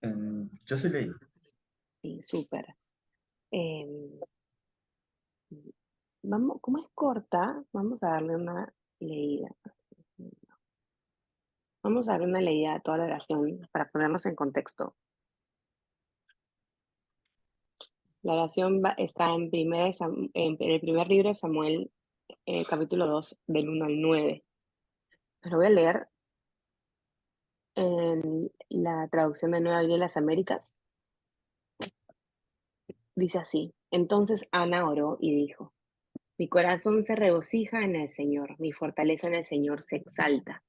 Yo soy Ley. Sí, súper. Em, Vamos, como es corta, vamos a darle una leída. Vamos a darle una leída a toda la oración para ponernos en contexto. La oración está en el primer libro de Samuel, capítulo 2, del 1 al 9. Pero voy a leer en la traducción de Nueva Biblia de las Américas. Dice así: Entonces Ana oró y dijo: Mi corazón se regocija en el Señor, mi fortaleza en el Señor se exalta.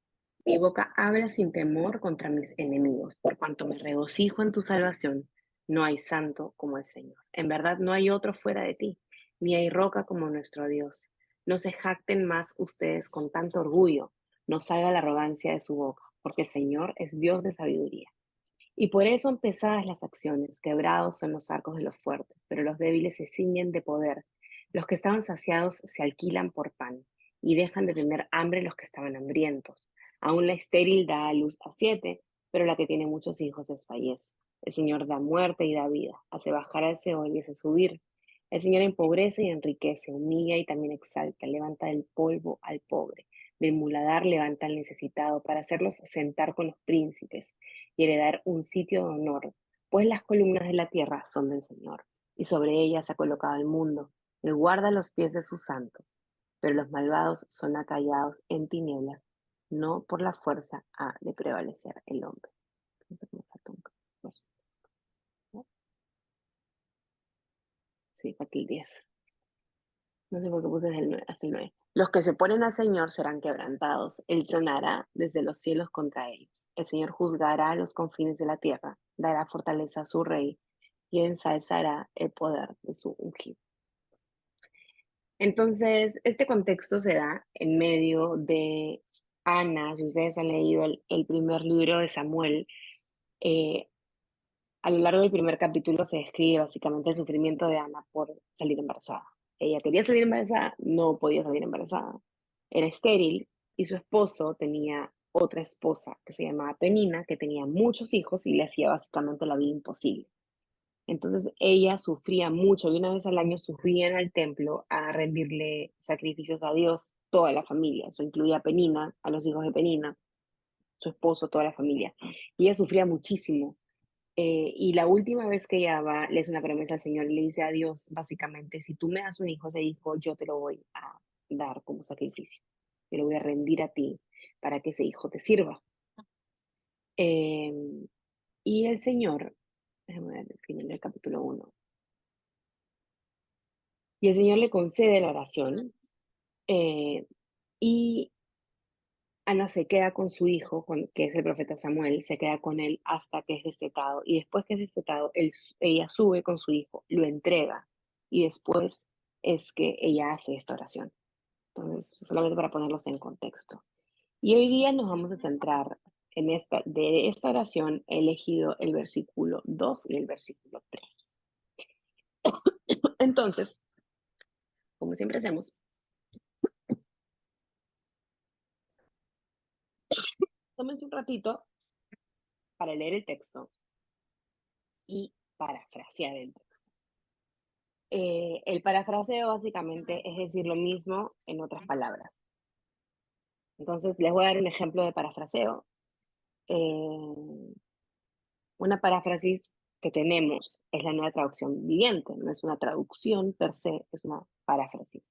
Mi boca habla sin temor contra mis enemigos, por cuanto me regocijo en tu salvación. No hay santo como el Señor. En verdad no hay otro fuera de ti, ni hay roca como nuestro Dios. No se jacten más ustedes con tanto orgullo, no salga la arrogancia de su boca, porque el Señor es Dios de sabiduría. Y por eso son pesadas las acciones, quebrados son los arcos de los fuertes, pero los débiles se ciñen de poder. Los que estaban saciados se alquilan por pan, y dejan de tener hambre los que estaban hambrientos. Aún la estéril da a luz a 7, pero la que tiene muchos hijos desfallece. El Señor da muerte y da vida, hace bajar al Seol y hace subir. El Señor empobrece y enriquece, humilla y también exalta, levanta del polvo al pobre. Del muladar levanta al necesitado para hacerlos sentar con los príncipes y heredar un sitio de honor, pues las columnas de la tierra son del Señor, y sobre ellas ha colocado el mundo. Él guarda los pies de sus santos, pero los malvados son acallados en tinieblas, no por la fuerza ha de prevalecer el hombre. Sí, aquí el 10. No sé por qué puse el 9, hasta el 9. Los que se oponen al Señor serán quebrantados. Él tronará desde los cielos contra ellos. El Señor juzgará a los confines de la tierra, dará fortaleza a su rey y ensalzará el poder de su ungido. Entonces, este contexto se da en medio de Ana. Si ustedes han leído el primer libro de Samuel, eh, a lo largo del primer capítulo se describe básicamente el sufrimiento de Ana por salir embarazada. Ella quería salir embarazada, no podía salir embarazada. Era estéril y su esposo tenía otra esposa que se llamaba Penina, que tenía muchos hijos y le hacía básicamente la vida imposible. Entonces ella sufría mucho y una vez al año subían al templo a rendirle sacrificios a Dios, toda la familia. Eso incluía a Penina, a los hijos de Penina, su esposo, toda la familia. Y ella sufría muchísimo. Y la última vez que ella va, le hace una promesa al Señor y le dice a Dios, básicamente, si tú me das un hijo, ese hijo yo te lo voy a dar como sacrificio. Te lo voy a rendir a ti para que ese hijo te sirva. Eh, y el Señor, déjame ver el final del capítulo 1. Y el Señor le concede la oración, eh, y Ana se queda con su hijo, que es el profeta Samuel, se queda con él hasta que es destetado. Y después que es destetado, ella sube con su hijo, lo entrega. Y después es que ella hace esta oración. Entonces, solamente para ponerlos en contexto. Y hoy día nos vamos a centrar de esta oración. He elegido el versículo 2 y el versículo 3. Entonces, como siempre hacemos, tómense un ratito para leer el texto y parafrasear el texto. El parafraseo básicamente es decir lo mismo en otras palabras. Entonces, les voy a dar un ejemplo de parafraseo. Eh, una paráfrasis que tenemos es la nueva traducción viviente, no es una traducción per se, es una paráfrasis.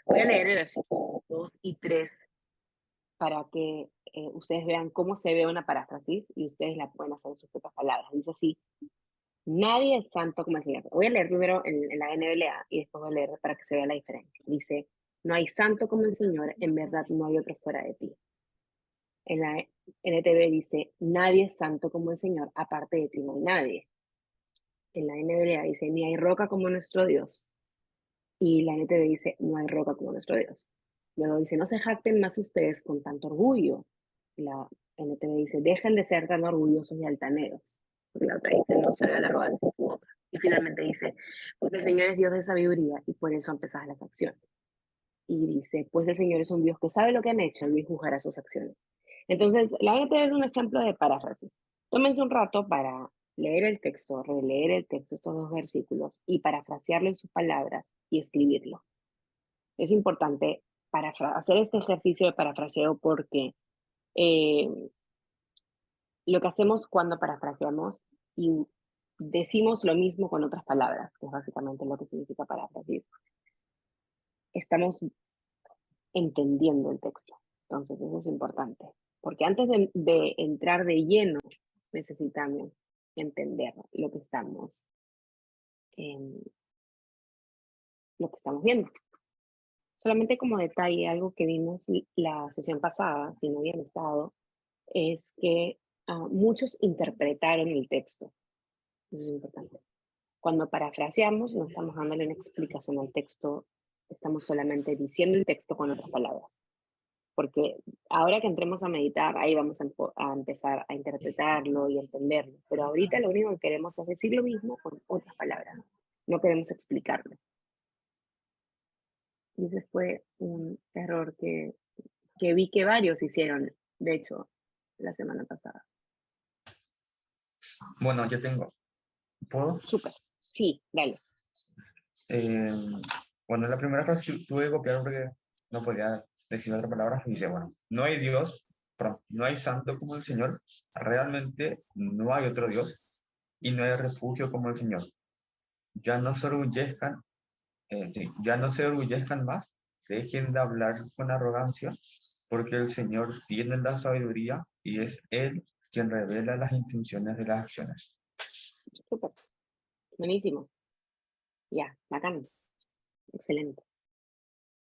Voy a leer el versículo 2 y 3 para que ustedes vean cómo se ve una paráfrasis y ustedes la pueden hacer en sus propias palabras. Dice así: Nadie es santo como el Señor. Voy a leer primero en la NBLA y después voy a leer para que se vea la diferencia. Dice: No hay santo como el Señor, en verdad no hay otro fuera de ti. En la NTV dice: Nadie es santo como el Señor, aparte de ti no hay nadie. En la NBLA dice: Ni hay roca como nuestro Dios. Y la NTV dice: No hay roca como nuestro Dios. Luego dice: No se jacten más ustedes con tanto orgullo. La NTV dice: Dejen de ser tan orgullosos y altaneros. Porque la otra dice: No se la arrogancia de su boca. Y finalmente dice: Porque el Señor es Dios de sabiduría y por eso han empezado las acciones. Y dice: Pues el Señor es un Dios que sabe lo que han hecho y juzgará sus acciones. Entonces, la NTV es un ejemplo de paráfrasis. Tómense un rato para leer el texto, releer el texto, estos dos versículos, y parafrasearlo en sus palabras y escribirlo. Es importante hacer este ejercicio de parafraseo porque eh, lo que hacemos cuando parafraseamos y decimos lo mismo con otras palabras, que es básicamente lo que significa parafrasear, estamos entendiendo el texto. Entonces, eso es importante, porque antes de entrar de lleno, necesitamos entender eh, lo que estamos viendo. Solamente como detalle, algo que vimos la sesión pasada, si no habían estado, es que muchos interpretaron el texto. Eso es importante. Cuando parafraseamos, no estamos dándole una explicación al texto, estamos solamente diciendo el texto con otras palabras. Porque ahora que entremos a meditar, ahí vamos a empezar a interpretarlo y entenderlo. Pero ahorita lo único que queremos es decir lo mismo con otras palabras. No queremos explicarlo. Y ese fue un error que vi que varios hicieron, de hecho, la semana pasada. Bueno, yo tengo. ¿Puedo? Súper. Sí, dale. Bueno, la primera frase tuve que copiar porque no podía decir otra palabra. Y dice, bueno, no hay Dios, perdón, no hay santo como el Señor. Realmente no hay otro Dios y no hay refugio como el Señor. Ya no se orgullezcan, sí, ya no se orgullezcan más. Dejen de hablar con arrogancia, porque el Señor tiene la sabiduría y es Él quien revela las intenciones de las acciones. Súper. Buenísimo. Ya, bacán. Excelente.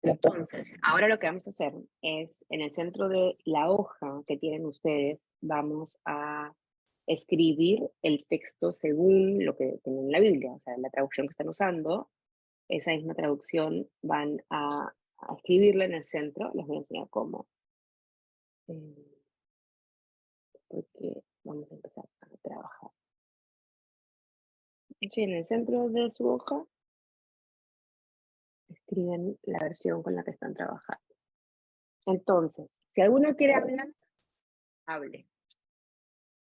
Entonces, ahora lo que vamos a hacer es, en el centro de la hoja que tienen ustedes, vamos a escribir el texto según lo que tienen en la Biblia, o sea, la traducción que están usando, esa misma traducción van a escribirla en el centro. Les voy a enseñar cómo, porque vamos a empezar a trabajar. En el centro de su hoja, escriben la versión con la que están trabajando. Entonces, si alguno quiere hablar, hable.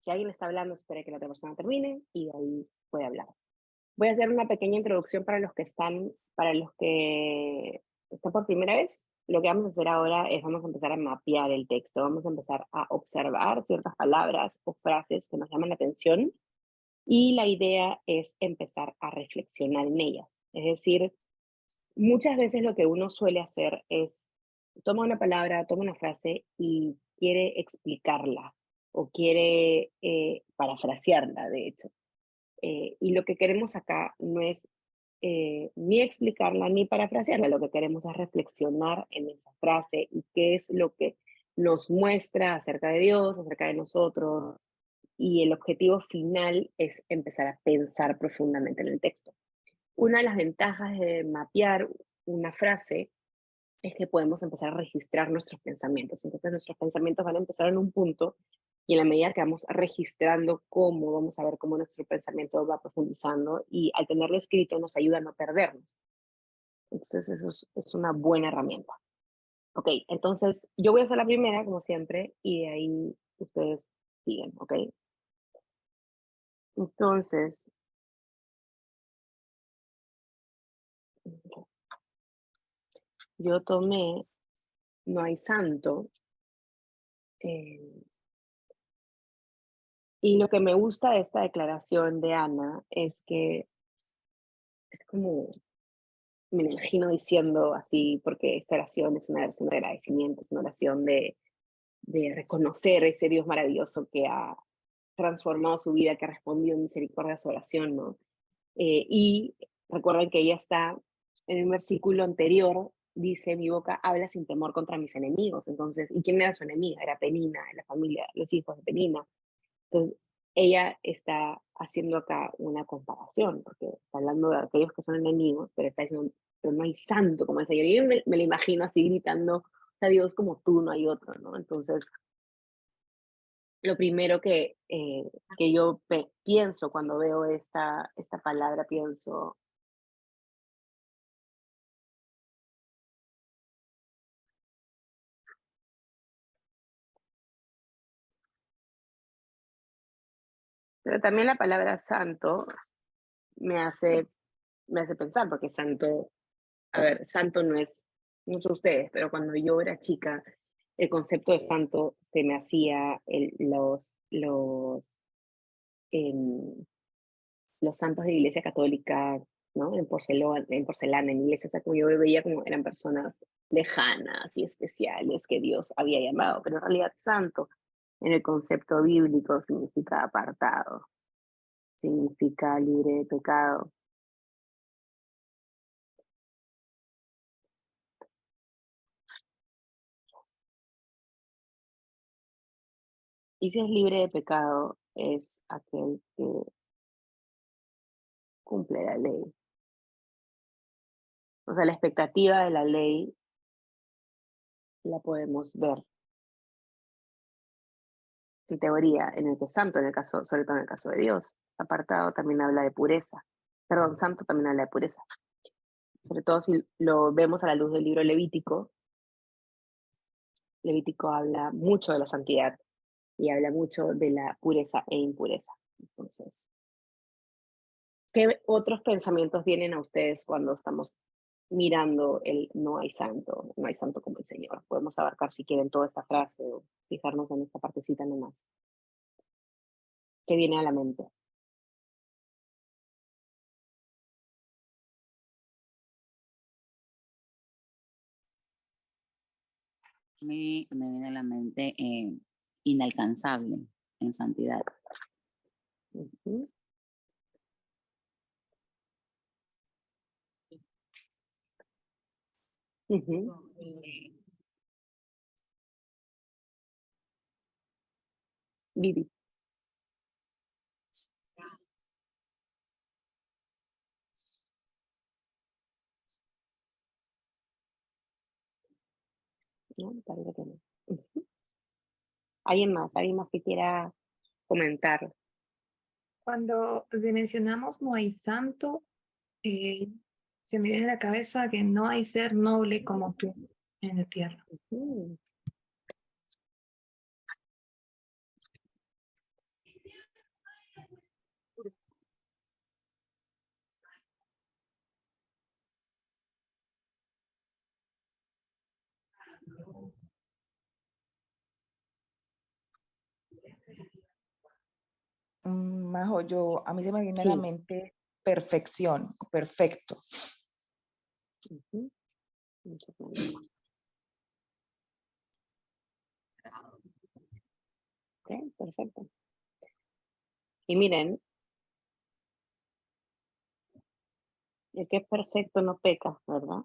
Si alguien está hablando, espere que la otra persona termine y de ahí puede hablar. Voy a hacer una pequeña introducción para los que están por primera vez. Lo que vamos a hacer ahora es vamos a empezar a mapear el texto, vamos a empezar a observar ciertas palabras o frases que nos llaman la atención y la idea es empezar a reflexionar en ellas. Es decir, muchas veces lo que uno suele hacer es toma una palabra, toma una frase y quiere explicarla o quiere parafrasearla, de hecho. Y lo que queremos acá no es ni explicarla ni parafrasearla, lo que queremos es reflexionar en esa frase y qué es lo que nos muestra acerca de Dios, acerca de nosotros, y el objetivo final es empezar a pensar profundamente en el texto. Una de las ventajas de mapear una frase es que podemos empezar a registrar nuestros pensamientos. Entonces nuestros pensamientos van a empezar en un punto y en la medida que vamos registrando cómo, vamos a ver cómo nuestro pensamiento va profundizando y al tenerlo escrito nos ayuda a no perdernos. Entonces eso es una buena herramienta. Ok, entonces yo voy a hacer la primera como siempre y de ahí ustedes siguen, ok. Entonces, yo tomé No hay santo eh, y lo que me gusta de esta declaración de Ana es que es como, me lo imagino diciendo así, porque esta oración es una oración de agradecimiento, es una oración de reconocer ese Dios maravilloso que ha transformado su vida, que ha respondido en misericordia a su oración, ¿no? Y recuerden que ella está en un versículo anterior, dice, mi boca habla sin temor contra mis enemigos. Entonces, ¿y quién era su enemiga? Era Penina, la familia, los hijos de Penina. Entonces, ella está haciendo acá una comparación, porque está hablando de aquellos que son enemigos, pero está diciendo, pero no hay santo como el Señor. Y yo me lo imagino así gritando, a Dios como tú, no hay otro, ¿no? Entonces, lo primero que yo pienso cuando veo esta palabra, pienso, Pero también la palabra santo me hace pensar, porque santo, a ver, santo no sé ustedes, pero cuando yo era chica, el concepto de santo se me hacía los santos de la Iglesia Católica, ¿no? En porcelana, en iglesias, o sea, como yo veía como eran personas lejanas y especiales que Dios había llamado, pero en realidad santo en el concepto bíblico significa apartado, significa libre de pecado. Y si es libre de pecado, es aquel que cumple la ley. O sea, la expectativa de la ley la podemos ver en teoría, en el que es santo, en el caso, sobre todo en el caso de Dios. Apartado también habla de pureza. Perdón, santo también habla de pureza. Sobre todo si lo vemos a la luz del libro Levítico. Levítico habla mucho de la santidad y habla mucho de la pureza e impureza. Entonces, ¿qué otros pensamientos vienen a ustedes cuando estamos mirando el no hay santo como el Señor? Podemos abarcar si quieren toda esta frase o fijarnos en esta partecita nomás. ¿Qué viene a la mente? Me viene a la mente inalcanzable en santidad. Uh-huh. Uh-huh. Vivi. No, parece que no. Uh-huh. ¿Alguien más que quiera comentar? Cuando mencionamos no hay santo, se me viene a la cabeza que no hay ser noble como tú en la tierra. Uh-huh. Majo, a mí se me viene a la Sí. mente perfección, perfecto. Uh-huh. Ok, perfecto. Y miren, el que es perfecto no peca, ¿verdad?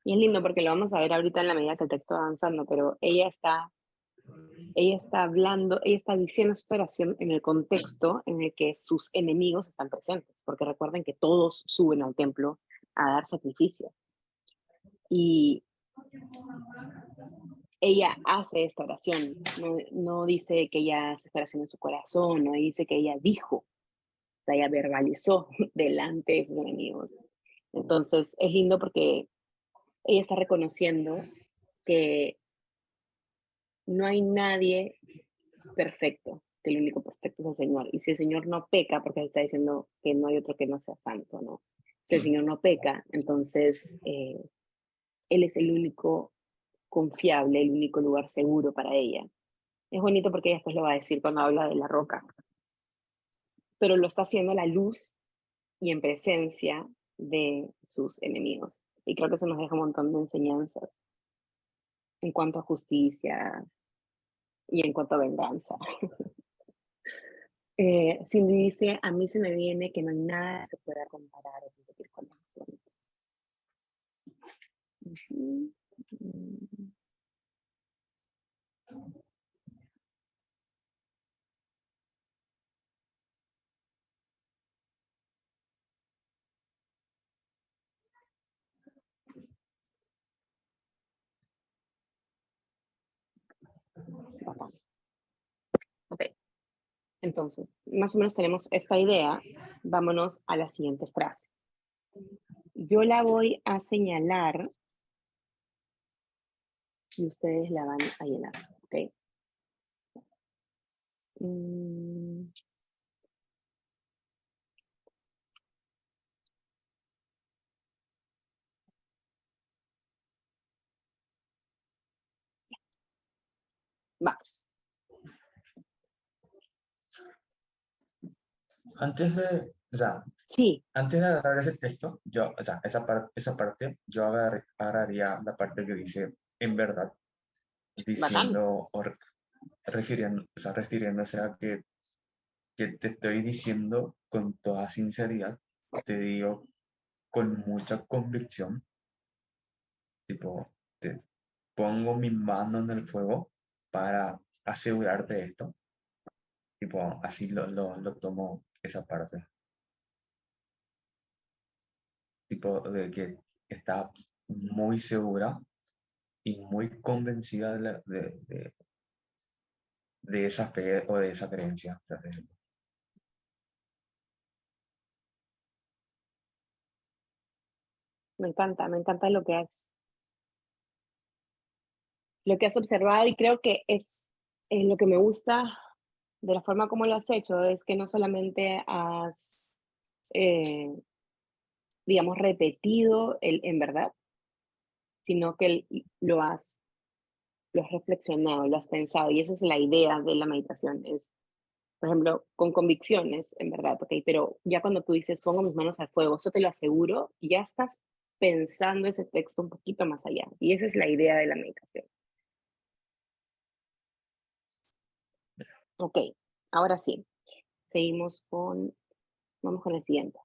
Y es lindo porque lo vamos a ver ahorita en la medida que el texto va avanzando, pero ella está hablando, ella está diciendo esta oración en el contexto en el que sus enemigos están presentes, porque recuerden que todos suben al templo a dar sacrificio. Y ella hace esta oración, no dice que ella hace esta oración en su corazón, no dice que ella dijo, o sea, ella verbalizó delante de sus enemigos. Entonces es lindo porque ella está reconociendo que no hay nadie perfecto, que el único perfecto es el Señor. Y si el Señor no peca, porque él está diciendo que no hay otro que no sea santo, ¿no? Si el Señor no peca, entonces Él es el único confiable, el único lugar seguro para ella. Es bonito porque ella después lo va a decir cuando habla de la roca. Pero lo está haciendo a la luz y en presencia de sus enemigos. Y creo que eso nos deja un montón de enseñanzas en cuanto a justicia y en cuanto a venganza. Cindy dice, a mí se me viene que no hay nada que se pueda comparar o competir con esto. Uh-huh. Ok, entonces, más o menos tenemos esa idea. Vámonos a la siguiente frase. Yo la voy a señalar y ustedes la van a llenar, ¿ok? Vamos. Antes de, o sea, Sí, antes de agarrar ese texto, yo, o sea, esa parte, yo agarraría la parte que dice en verdad, bacán. diciendo, o sea, refiriéndose a que te estoy diciendo con toda sinceridad, te digo con mucha convicción, tipo, te pongo mi mano en el fuego para asegurarte de esto, tipo, así lo tomo esa parte, tipo, de que está muy segura y muy convencida de esa fe o de esa creencia. Me encanta lo que has observado y creo que es lo que me gusta de la forma como lo has hecho, es que no solamente has, digamos, repetido el en verdad, sino que lo has reflexionado, lo has pensado, y esa es la idea de la meditación, es, por ejemplo, con convicciones, en verdad, ok, pero ya cuando tú dices, pongo mis manos al fuego, eso te lo aseguro, ya estás pensando ese texto un poquito más allá, y esa es la idea de la meditación. Ok, ahora sí, seguimos vamos con el siguiente.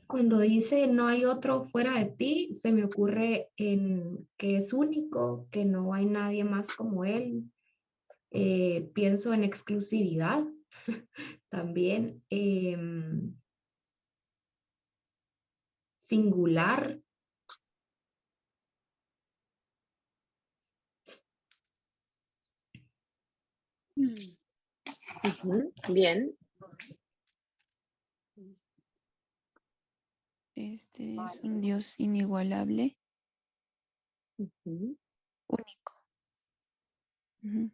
Cuando dice no hay otro fuera de ti, se me ocurre en que es único, que no hay nadie más como él. Pienso en exclusividad también, singular. Bien. Este es un Dios inigualable, Ujú. único. Ujú.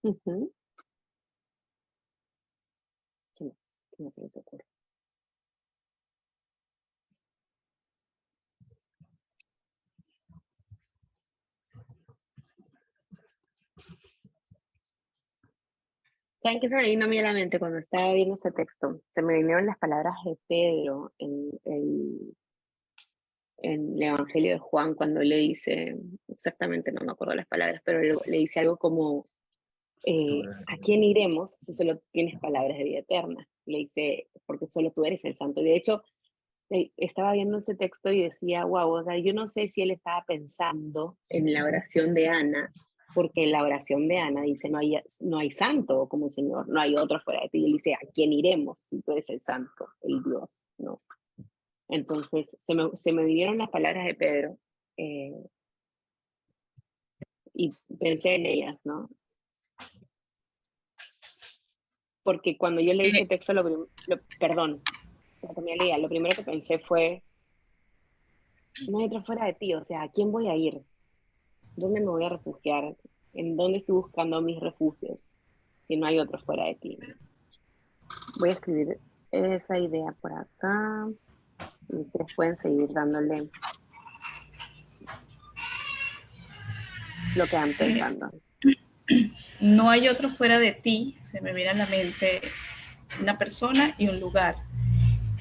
Ujú. ¿Qué más? ¿Qué más se les ocurre? ¿Saben qué se me vino a mí a la mente cuando estaba viendo ese texto? Se me vinieron las palabras de Pedro en el Evangelio de Juan cuando le dice, exactamente no me acuerdo las palabras, pero le dice algo como, ¿a quién iremos si solo tienes palabras de vida eterna? Le dice, porque solo tú eres el santo. Y de hecho, estaba viendo ese texto y decía, wow, o sea, yo no sé si él estaba pensando en la oración de Ana, porque la oración de Ana dice, no hay santo como el Señor, no hay otro fuera de ti. Y él dice, ¿a quién iremos si tú eres el santo, el Dios? ¿No? Entonces, se me vinieron las palabras de Pedro eh, y pensé en ellas, ¿no? Porque cuando yo leí ese texto, perdón, lo primero que pensé fue, no hay otro fuera de ti, o sea, ¿a quién voy a ir? ¿Dónde me voy a refugiar? ¿En dónde estoy buscando mis refugios? Si no hay otro fuera de ti. Voy a escribir esa idea por acá y ustedes pueden seguir dándole lo que van pensando. No hay otro fuera de ti, se me viene a la mente una persona y un lugar.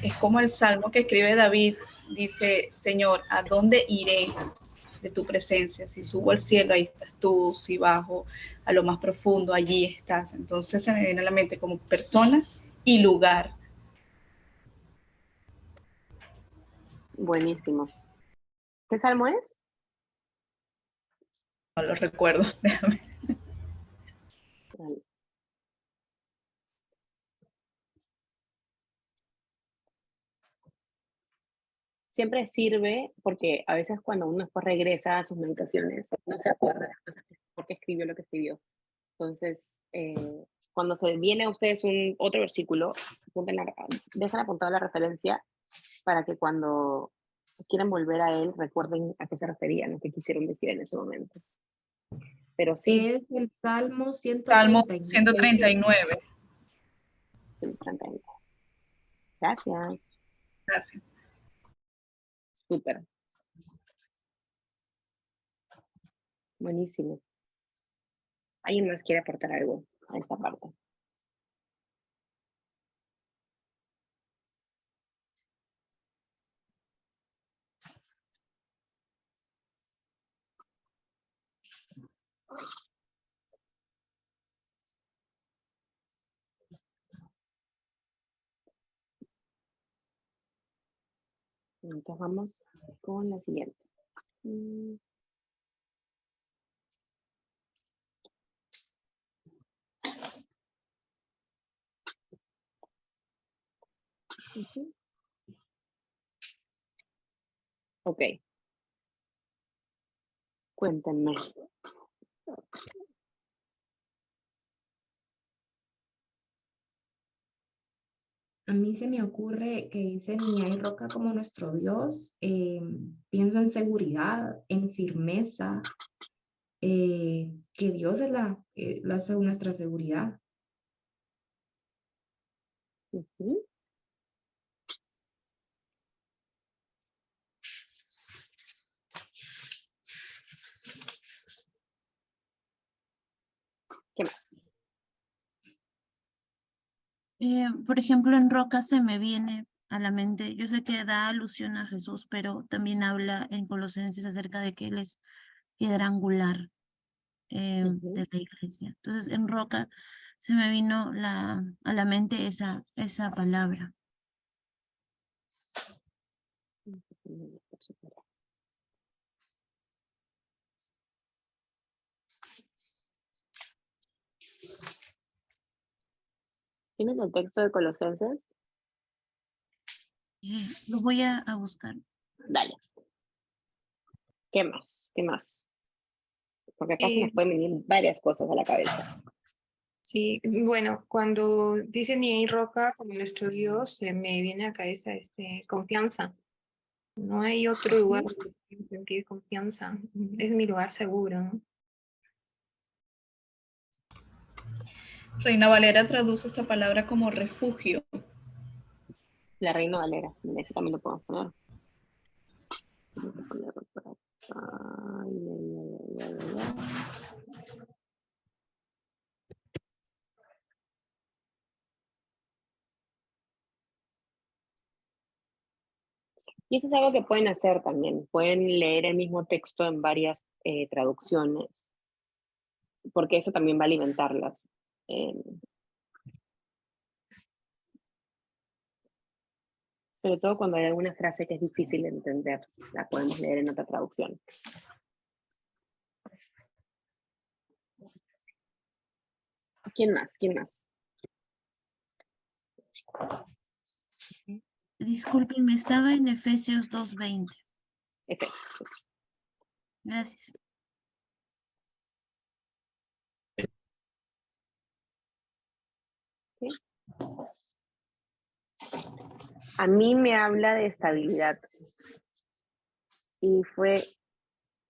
Es como el salmo que escribe David, dice, Señor, ¿a dónde iré de tu presencia? Si subo al cielo, ahí estás tú, si bajo a lo más profundo, allí estás. Entonces se me viene a la mente como persona y lugar. Buenísimo. ¿Qué salmo es? No lo recuerdo, déjame. Vale. Siempre sirve porque a veces cuando uno después regresa a sus meditaciones, no se acuerda de las cosas, por qué escribió lo que escribió. Entonces, cuando se viene a ustedes otro versículo, dejan apuntada la referencia para que cuando quieran volver a él, recuerden a qué se referían, a qué quisieron decir en ese momento. Pero sí, Es el Salmo Salmo 139. 139. gracias. Gracias. Súper. Buenísimo. ¿Alguien más quiere aportar algo a esta parte? Entonces vamos con la siguiente. Ujú. Ok. Cuéntenme. A mí se me ocurre que dice, ni hay roca como nuestro Dios. Pienso en seguridad, en firmeza, que Dios es nuestra seguridad. Ujú. ¿Qué más? Por ejemplo, en Roca se me viene a la mente, yo sé que da alusión a Jesús, pero también habla en Colosenses acerca de que Él es piedra angular de la iglesia. Entonces, en Roca se me vino a la mente esa palabra. ¿Tienes el texto de Colosenses? Lo voy a buscar. Dale. ¿Qué más? ¿Qué más? Porque acá se nos Eh, pueden venir varias cosas a la cabeza. Sí, bueno, cuando dice ni hay roca como nuestro Dios, se me viene a la cabeza confianza. No hay otro lugar donde pueda sentir confianza. Es mi lugar seguro, ¿no? Reina Valera traduce esta palabra como refugio. La Reina Valera, ese también lo podemos poner. Vamos a ponerlo por acá. Ay, ay, ay, ay, ay, ay. Y eso es algo que pueden hacer también. Pueden leer el mismo texto en varias traducciones, porque eso también va a alimentarlas. Sobre todo cuando hay alguna frase que es difícil de entender, la podemos leer en otra traducción. ¿Quién más? ¿Quién más? Discúlpenme, estaba en Efesios 2:20. Efesios. Gracias. ¿Sí? A mí me habla de estabilidad. Y fue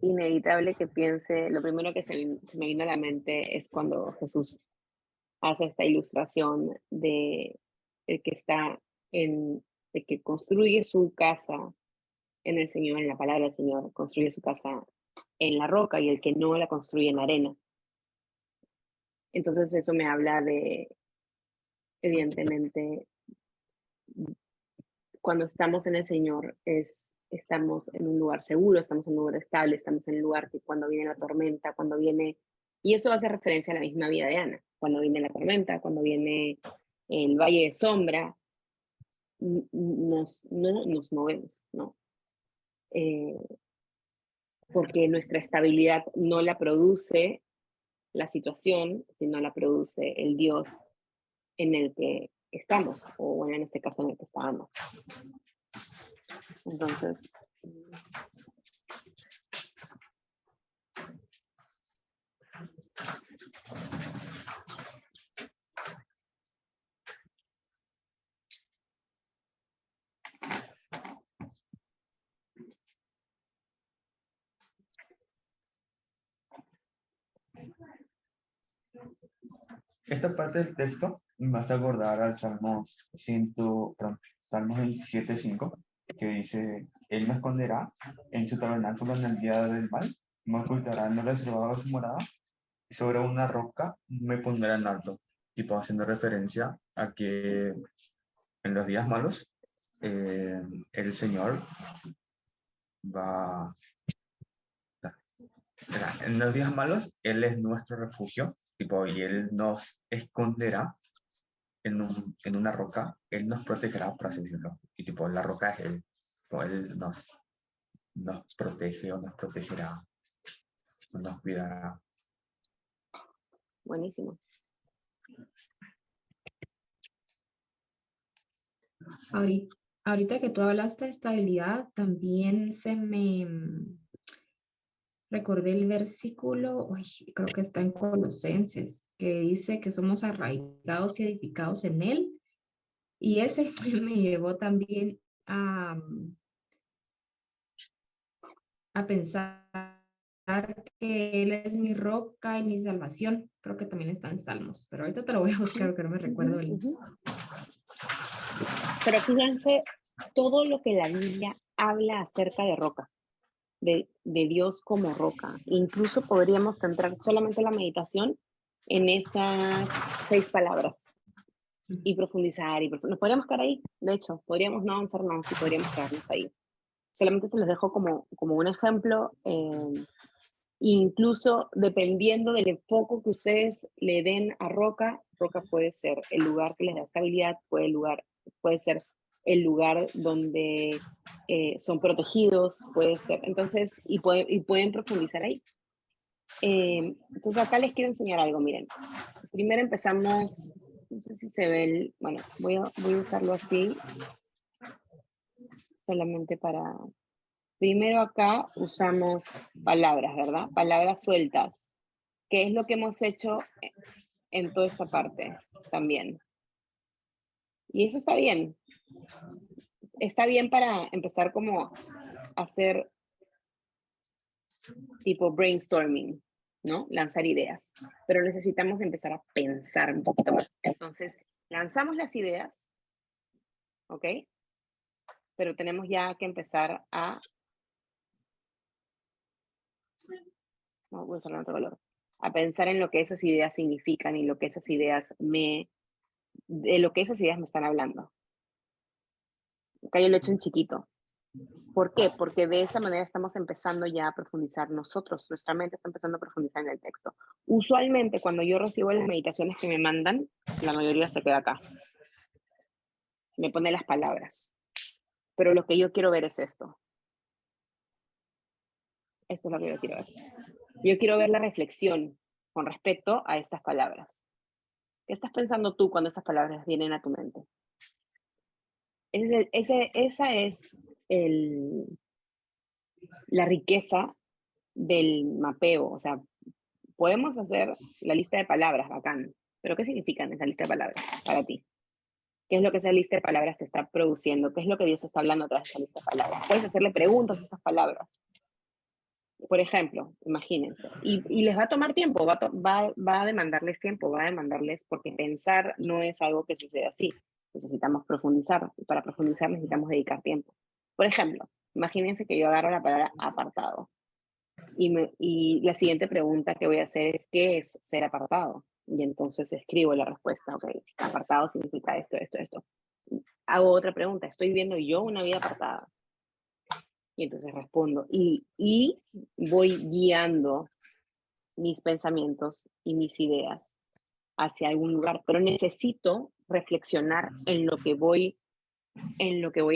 inevitable que piense, lo primero que se me vino a la mente es cuando Jesús hace esta ilustración de el que está el que construye su casa en el Señor, en la palabra del Señor, construye su casa en la roca y el que no la construye en la arena. Entonces eso me habla de, evidentemente, cuando estamos en el Señor, estamos en un lugar seguro, estamos en un lugar estable, estamos en un lugar que cuando viene la tormenta, cuando viene, y eso hace referencia a la misma vida de Ana, cuando viene la tormenta, cuando viene el valle de sombra, no nos movemos, ¿no? Porque nuestra estabilidad no la produce la situación, sino la produce el Dios en el que estamos, o bueno, en este caso en el que estábamos. Entonces, Esta parte del texto me hace acordar al Salmo 27:5, que dice, Él me esconderá en su tabernáculo en el día del mal, me ocultará en lo reservado de su morada, y sobre una roca me pondrá en alto, tipo haciendo referencia a que en los días malos el Señor va, en los días malos Él es nuestro refugio, tipo, y Él nos esconderá en una roca, Él nos protegerá, por así decirlo. Y tipo, la roca es Él. O Él nos protege o nos protegerá, o nos cuidará. Buenísimo. Ahorita que tú hablaste de estabilidad, también recordé el versículo, uy, creo que está en Colosenses, que dice que somos arraigados y edificados en Él. Y ese me llevó también a pensar que Él es mi roca y mi salvación. Creo que también está en Salmos, pero ahorita te lo voy a buscar porque no me recuerdo el... Pero fíjense todo lo que la Biblia habla acerca de roca, de Dios como roca. Incluso podríamos centrar solamente la meditación en esas 6 palabras y profundizar. Nos podríamos quedar ahí, de hecho, podríamos no avanzarnos y podríamos quedarnos ahí. Solamente se los dejo como un ejemplo, incluso dependiendo del enfoque que ustedes le den a roca, roca puede ser el lugar que les da estabilidad, puede ser el lugar donde son protegidos, puede ser, entonces, y pueden profundizar ahí. Entonces acá les quiero enseñar algo, miren. Primero empezamos, no sé si se ve bueno, voy a usarlo así, solamente para... Primero acá usamos palabras, ¿verdad? Palabras sueltas, que es lo que hemos hecho en toda esta parte también. Y eso está bien. Está bien para empezar como a hacer tipo brainstorming, ¿no? Lanzar ideas. Pero necesitamos empezar a pensar un poquito más. Entonces, lanzamos las ideas, ¿ok? Pero tenemos ya que empezar a... No, voy a usar otro color. A pensar en lo que esas ideas significan y lo que esas ideas de lo que esas ideas me están hablando. Acá yo lo he hecho en chiquito. ¿Por qué? Porque de esa manera estamos empezando ya a profundizar nosotros, nuestra mente está empezando a profundizar en el texto. Usualmente cuando yo recibo las meditaciones que me mandan, la mayoría se queda acá. Me pone las palabras. Pero lo que yo quiero ver es esto. Esto es lo que yo quiero ver. Yo quiero ver la reflexión con respecto a estas palabras. ¿Qué estás pensando tú cuando esas palabras vienen a tu mente? Esa es la riqueza del mapeo. O sea, podemos hacer la lista de palabras, bacán. Pero ¿qué significan esa lista de palabras para ti? ¿Qué es lo que esa lista de palabras te está produciendo? ¿Qué es lo que Dios está hablando a través de esa lista de palabras? Puedes hacerle preguntas a esas palabras. Por ejemplo, imagínense, y les va a tomar tiempo, va a demandarles tiempo, va a demandarles, porque pensar no es algo que sucede así. Necesitamos profundizar, y para profundizar necesitamos dedicar tiempo. Por ejemplo, imagínense que yo agarro la palabra apartado, y la siguiente pregunta que voy a hacer es, ¿qué es ser apartado? Y entonces escribo la respuesta, ok, apartado significa esto, esto, esto. Hago otra pregunta, ¿estoy viviendo yo una vida apartada? Y entonces respondo y voy guiando mis pensamientos y mis ideas hacia algún lugar, pero necesito reflexionar en lo que voy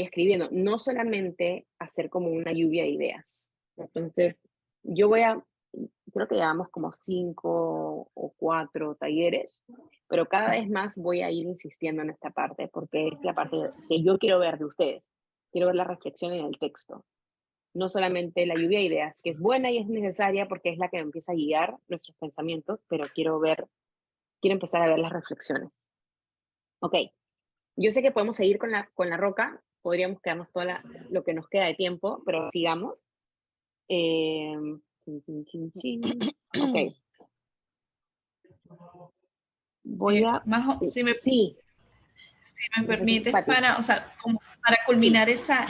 escribiendo, no solamente hacer como una lluvia de ideas. Entonces, creo que llevamos como 5 o 4 talleres, pero cada vez más voy a ir insistiendo en esta parte, porque es la parte que yo quiero ver de ustedes. Quiero ver la reflexión en el texto. No solamente la lluvia de ideas, que es buena y es necesaria porque es la que empieza a guiar nuestros pensamientos, pero quiero empezar a ver las reflexiones. Ok, yo sé que podemos seguir con la roca, podríamos quedarnos lo que nos queda de tiempo, pero sigamos. Ok. Voy a... si me Sí. Si me permites, Pati. o sea, como para culminar esa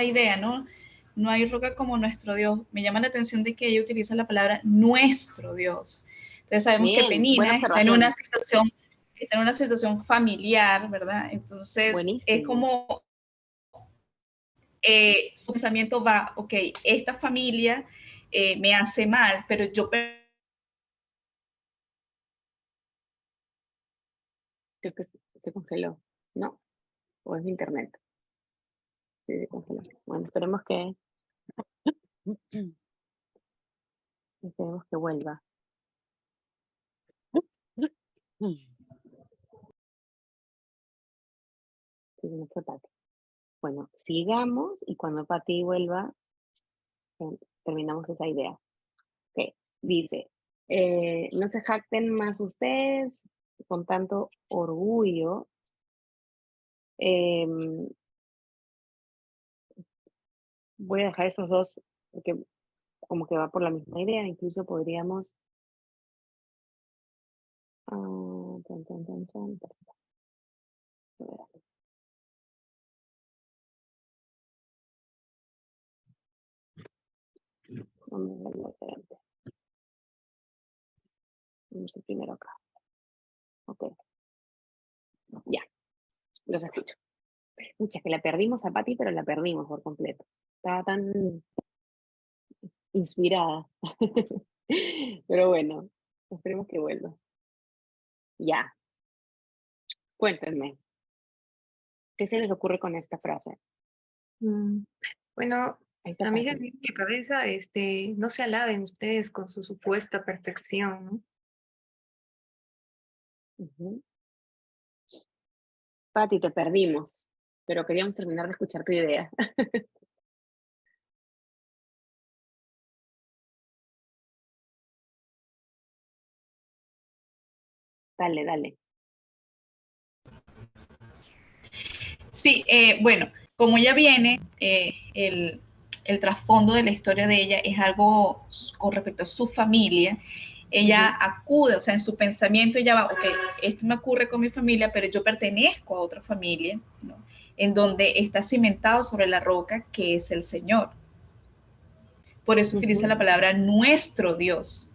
idea, ¿no? No hay roca como nuestro Dios. Me llama la atención de que ella utiliza la palabra nuestro Dios. Entonces sabemos que Bien, Penina buena está en observación. una situación familiar, ¿verdad? Entonces es Buenísimo. como su pensamiento va, ok, esta familia me hace mal, pero yo Creo que se congeló, ¿no? ¿O es mi internet? Sí, se congeló. Bueno, esperemos que vuelva. Sí, no fue Pati. Bueno, sigamos y cuando Pati vuelva, terminamos esa idea. Ok, dice, no se jacten más ustedes con tanto orgullo. Voy a dejar esos dos porque como que va por la misma idea, incluso podríamos... Vamos el primero acá. Ok. Ya, los escucho. Mucha, que la perdimos a Pati, pero la perdimos por completo. Estaba tan inspirada. Pero bueno, esperemos que vuelva. Ya. Cuéntenme. ¿Qué se les ocurre con esta frase? Bueno, Ahí está a mí se Pati. me viene a la cabeza, no se alaben ustedes con su supuesta perfección, ¿no? Ujú. Pati, te perdimos, pero queríamos terminar de escuchar tu idea. Dale, dale. Sí, bueno, como ella viene, el trasfondo de la historia de ella es algo con respecto a su familia. Ella acude, o sea, en su pensamiento ella va, ok, esto me ocurre con mi familia, pero yo pertenezco a otra familia, ¿no? En donde está cimentado sobre la roca que es el Señor. Por eso utiliza la palabra nuestro Dios.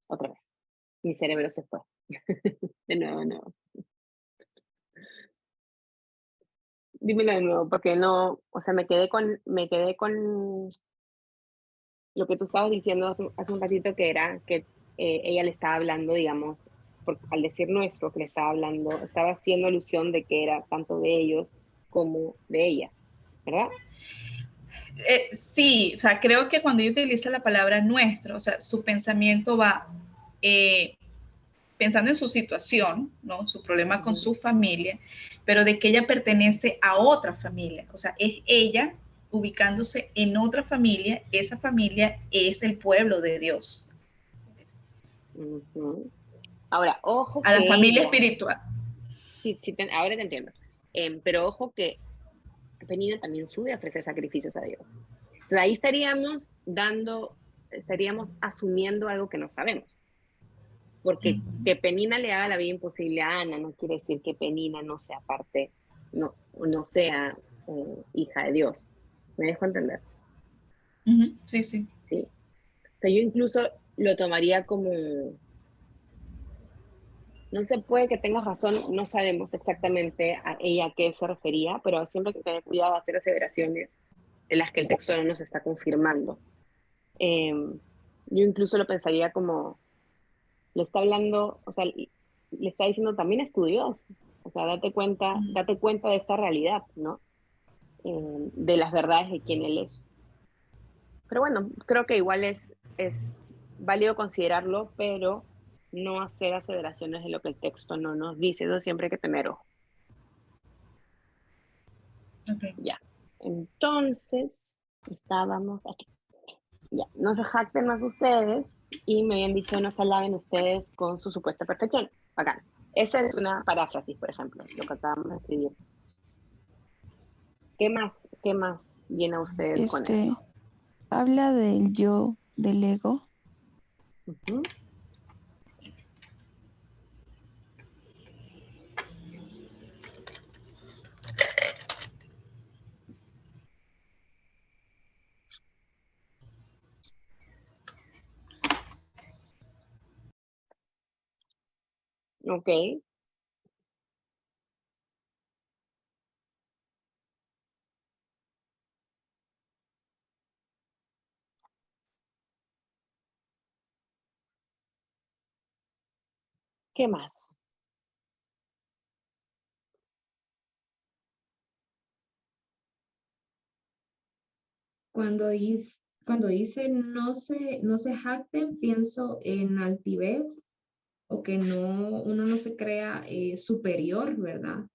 Otra vez. Mi cerebro se fue. De nuevo. Dímelo de nuevo, porque no, o sea, me quedé con lo que tú estabas diciendo hace un ratito, que era que ella le estaba hablando, digamos, al decir nuestro, que le estaba hablando, estaba haciendo alusión de que era tanto de ellos como de ella, ¿verdad? Sí, o sea, creo que cuando ella utiliza la palabra nuestro, o sea, su pensamiento va pensando en su situación, ¿no? Su problema con su familia, pero de que ella pertenece a otra familia, o sea, es ella ubicándose en otra familia, esa familia es el pueblo de Dios. Ahora, ojo a la que familia ella, espiritual. Sí, ahora te entiendo. Pero ojo que Penina también sube a ofrecer sacrificios a Dios. O sea, ahí estaríamos asumiendo algo que no sabemos. Porque que Penina le haga la vida imposible a Ana no quiere decir que Penina no sea parte, no sea hija de Dios. ¿Me dejo entender? Sí, sí. Sí. O sea, yo incluso lo tomaría como, no se puede que tengas razón, no sabemos exactamente a ella a qué se refería, pero siempre hay que tener cuidado de hacer aseveraciones en las que el texto no nos está confirmando. Yo incluso lo pensaría como, le está hablando, o sea, le está diciendo también es tu Dios. O sea, date cuenta de esa realidad, ¿no? De las verdades de quién Él es. Pero bueno, creo que igual es válido considerarlo, pero no hacer aseveraciones de lo que el texto no nos dice. Eso siempre hay que tener ojo. Okay. Ya. Entonces, estábamos aquí. Ya. No se jacten más ustedes y me habían dicho no se alaben ustedes con su supuesta perfección. Bacán. Esa es una paráfrasis, por ejemplo, lo que acabamos de escribir. ¿Qué más viene a ustedes con eso? habla del yo, del ego. Ujú. Ok. ¿Qué más? Cuando dice no se jacten, pienso en altivez o que uno no se crea superior, ¿verdad?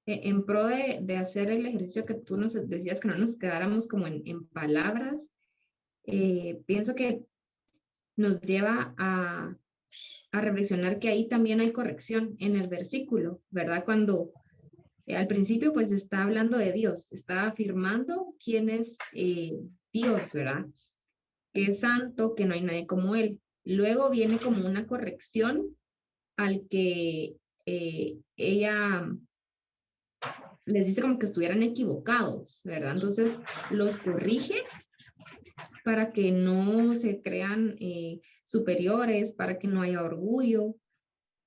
En pro de hacer el ejercicio que tú nos decías, que no nos quedáramos como en palabras, pienso que nos lleva a reflexionar que ahí también hay corrección en el versículo, ¿verdad? Cuando al principio pues está hablando de Dios, está afirmando quién es Dios, ¿verdad? Que es santo, que no hay nadie como Él. Luego viene como una corrección al que ella les dice como que estuvieran equivocados, ¿verdad? Entonces los corrige para que no se crean superiores, para que no haya orgullo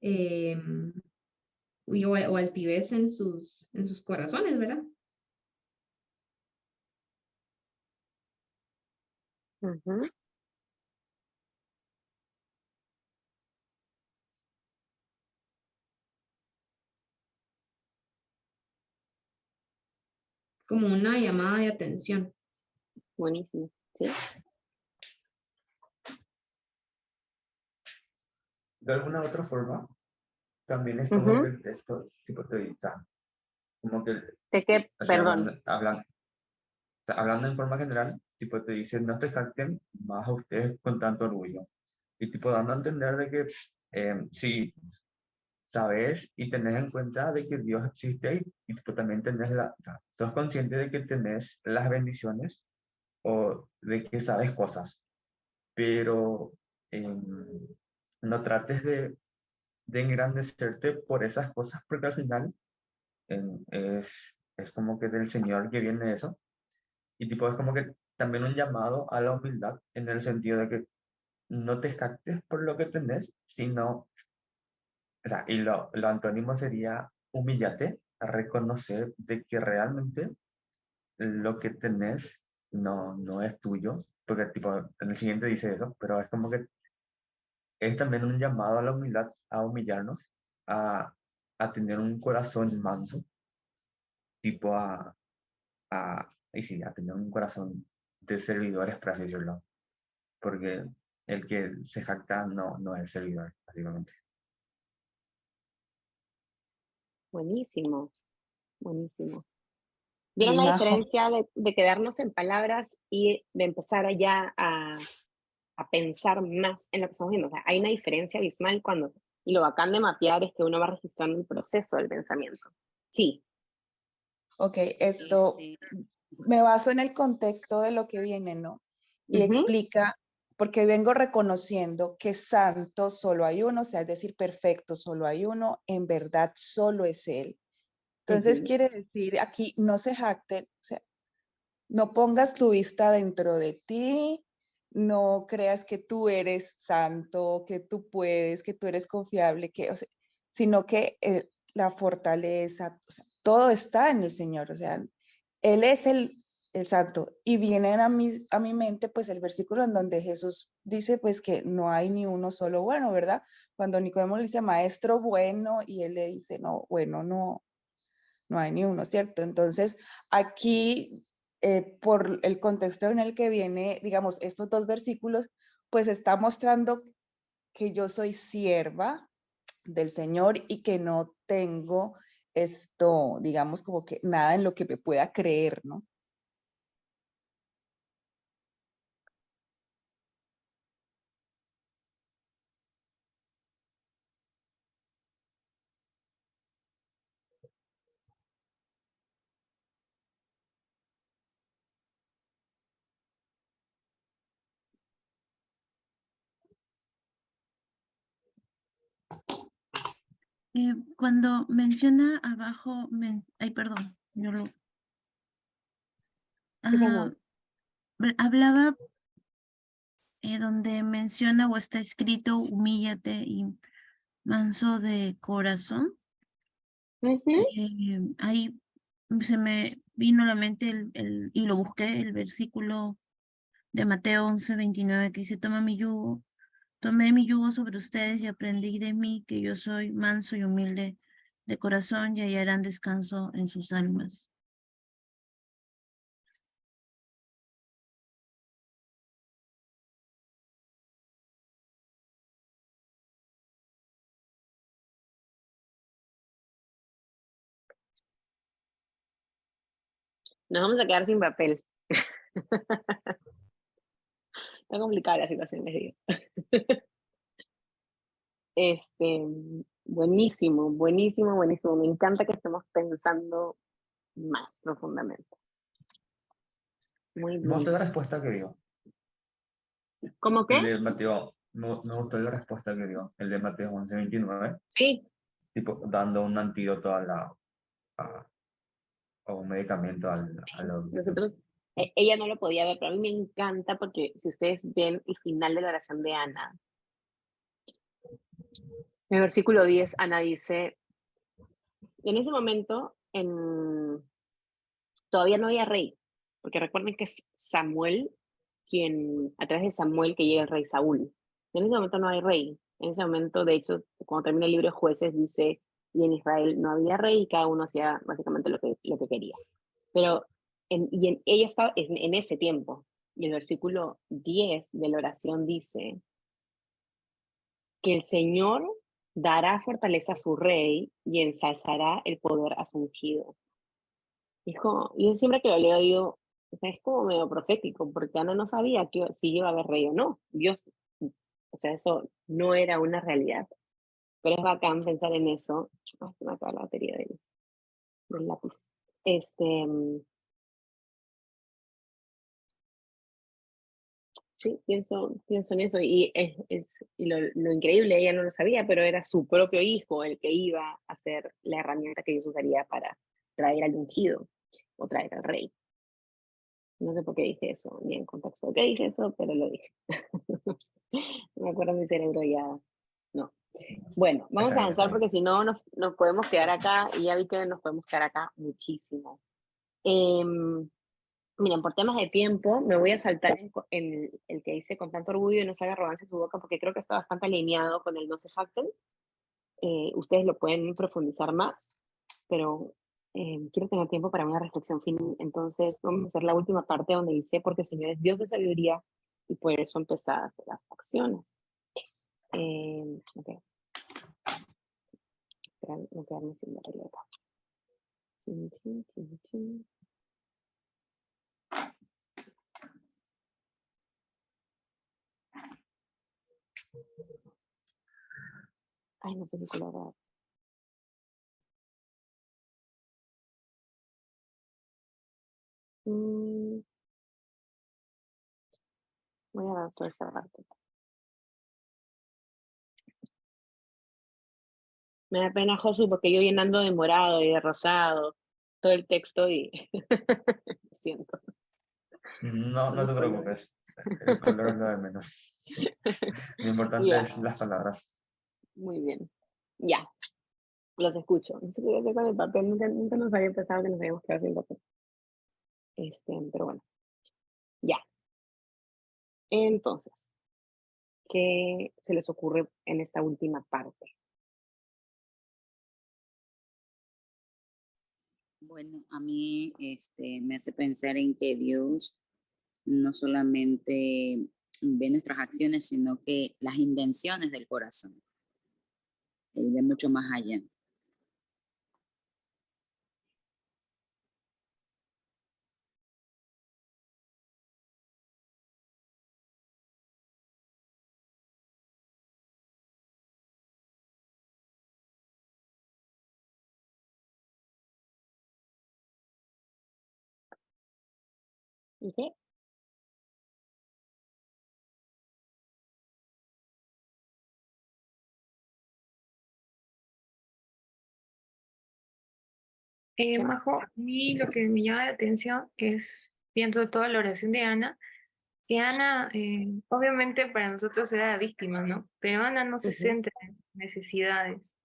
eh, o altivez en sus corazones, ¿verdad? Ujú. Como una llamada de atención. Buenísimo. ¿Sí? De alguna otra forma, también es como que Ujú. el texto, tipo, te dice, como que, ¿De qué? así Perdón. hablando en forma general, tipo, te dice, no te jacten más a ustedes con tanto orgullo. Y tipo, dando a entender de que si sabes y tenés en cuenta de que Dios existe y tipo, también tenés o sea, sos consciente de que tenés las bendiciones o de que sabes cosas, pero em, no trates de engrandecerte por esas cosas, porque al final es como que del Señor que viene eso, y tipo es como que también un llamado a la humildad en el sentido de que no te jactes por lo que tenés, sino, o sea, y lo antónimo sería humíllate, a reconocer de que realmente lo que tenés no es tuyo, porque tipo en el siguiente dice eso, pero es como que es también un llamado a la humildad, a humillarnos, a, a tener un corazón manso, tipo y sí, a tener un corazón de servidores, por así decirlo, porque el que se jacta no es servidor, básicamente. Buenísimo. Buenísimo. Y ¿Vieron la Majo, diferencia de quedarnos en palabras y de empezar allá a pensar más en lo que estamos viendo? O sea, hay una diferencia abismal cuando, y lo bacán de mapear es que uno va registrando el proceso del pensamiento. Sí. ok, esto Este, me baso en el contexto de lo que viene, ¿no? Y Ujú, explica, porque vengo reconociendo que santo solo hay uno, o sea, es decir, perfecto solo hay uno, en verdad solo es Él. Entonces ujú. quiere decir, aquí no se jacten, o sea, no pongas tu vista dentro de ti, no creas que tú eres santo, que tú puedes, que tú eres confiable, que, o sea, sino que la fortaleza, o sea, todo está en el Señor, o sea, Él es el santo. Y vienen a mi mente pues el versículo en donde Jesús dice pues que no hay ni uno solo bueno, ¿verdad? Cuando Nicodemo le dice, maestro bueno, y él le dice, no, bueno, no hay ni uno, ¿cierto? Entonces, aquí, por el contexto en el que viene, digamos, estos dos versículos, pues está mostrando que yo soy sierva del Señor y que no tengo esto, digamos, como que nada en lo que me pueda creer, ¿no? Cuando menciona abajo, ay, perdón, yo lo... ¿Qué pasó? Hablaba donde menciona o está escrito, humíllate y manso de corazón. Ahí se me vino a la mente y lo busqué, el versículo de Mateo 11:29 que dice, tomé mi yugo sobre ustedes y aprendí de mí que yo soy manso y humilde de corazón y hallarán descanso en sus almas. Nos vamos a quedar sin papel. Está complicada la situación, les digo. Buenísimo, buenísimo, buenísimo. Me encanta que estemos pensando más profundamente. Muy Me gustó la bien. respuesta que dio. ¿Cómo El qué? de Mateo, me gustó la respuesta que dio. El de Mateo 11:29, Sí, tipo dando un antídoto a, a un medicamento al autismo. nosotros, ella no lo podía ver, pero a mí me encanta porque si ustedes ven el final de la oración de Ana, en el versículo 10, Ana dice, en ese momento todavía no había rey, porque recuerden que es Samuel a través de Samuel que llega el rey Saúl. En ese momento no hay rey. En ese momento, de hecho, cuando termina el libro de Jueces, dice, y en Israel no había rey y cada uno hacía básicamente lo que quería. Pero ella estaba en ese tiempo. Y el versículo 10 de la oración dice que el Señor dará fortaleza a su rey y ensalzará el poder a su ungido. Yo siempre que lo leo digo, o sea, es como medio profético, porque Ana no sabía si iba a haber rey o no. Dios, o sea, eso no era una realidad. Pero es bacán pensar en eso. Ay, se me acaba la batería del lápiz. Sí, pienso en eso. Y lo increíble, ella no lo sabía, pero era su propio hijo el que iba a ser la herramienta que Dios usaría para traer al ungido o traer al rey. No sé por qué dije eso, ni en contexto de qué dije eso, pero lo dije. No me acuerdo, mi cerebro ya. No. Bueno, vamos Está a bien, está avanzar bien. porque si no nos podemos quedar acá y ya vi que nos podemos quedar acá muchísimo. Miren, por temas de tiempo, me voy a saltar en el que dice con tanto orgullo y no se haga arrogancia en su boca, porque creo que está bastante alineado con el no se jacten. Ustedes lo pueden profundizar más, pero quiero tener tiempo para una reflexión final. Entonces, vamos a hacer la última parte donde dice, porque el Señor es Dios de sabiduría y por eso son pesadas las acciones. Ok, espera, no quedarme sin batería acá. Chin, chin, chin, chin. Ay, no sé qué color. Voy a ver toda esta parte. Me da pena, Josu, porque yo llenando de morado y de rosado todo el texto y siento No, no los te colores. preocupes. El color es lo de menos. Lo importante Ya, es las palabras. muy bien. Ya, los escucho. No sé qué voy a hacer con el papel, nunca nos había pensado que nos habíamos quedado sin papel. Pero bueno, ya. Entonces, ¿qué se les ocurre en esta última parte? Bueno, a mí me hace pensar en que Dios no solamente ve nuestras acciones, sino que las intenciones del corazón. Él ve mucho más allá. ¿Ok? Majo, a mí lo que me llama la atención es, viendo toda la oración de Ana, que Ana, obviamente para nosotros era víctima, ¿no? Pero Ana no se centra en sus necesidades,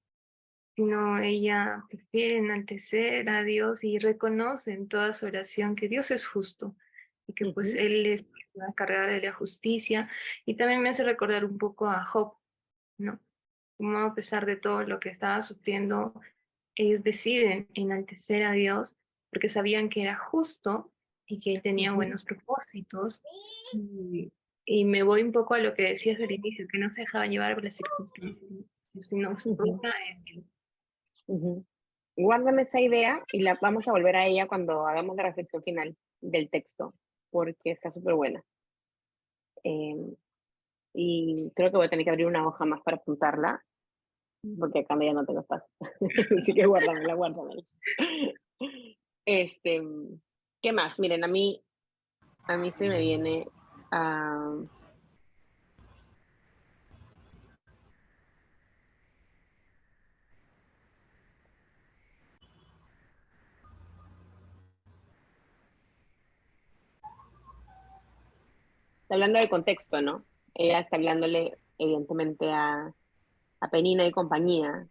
sino ella prefiere enaltecer a Dios y reconoce en toda su oración que Dios es justo y que pues Él es la carrera de la justicia. Y también me hace recordar un poco a Job, ¿no? Como a pesar de todo lo que estaba sufriendo, ellos deciden enaltecer a Dios porque sabían que era justo y que Él tenía buenos propósitos. Y me voy un poco a lo que decías al inicio, que no se dejaba llevar por las circunstancias, sino su ruta en Dios. Guárdame esa idea y la vamos a volver a ella cuando hagamos la reflexión final del texto, porque está súper buena. Y creo que voy a tener que abrir una hoja más para apuntarla, porque acá ya no tengo espacio. Así que guárdamela. ¿Qué más? Miren, a mí se me viene a... Está hablando del contexto, ¿no? Ella está hablándole, evidentemente, a Penina y compañía.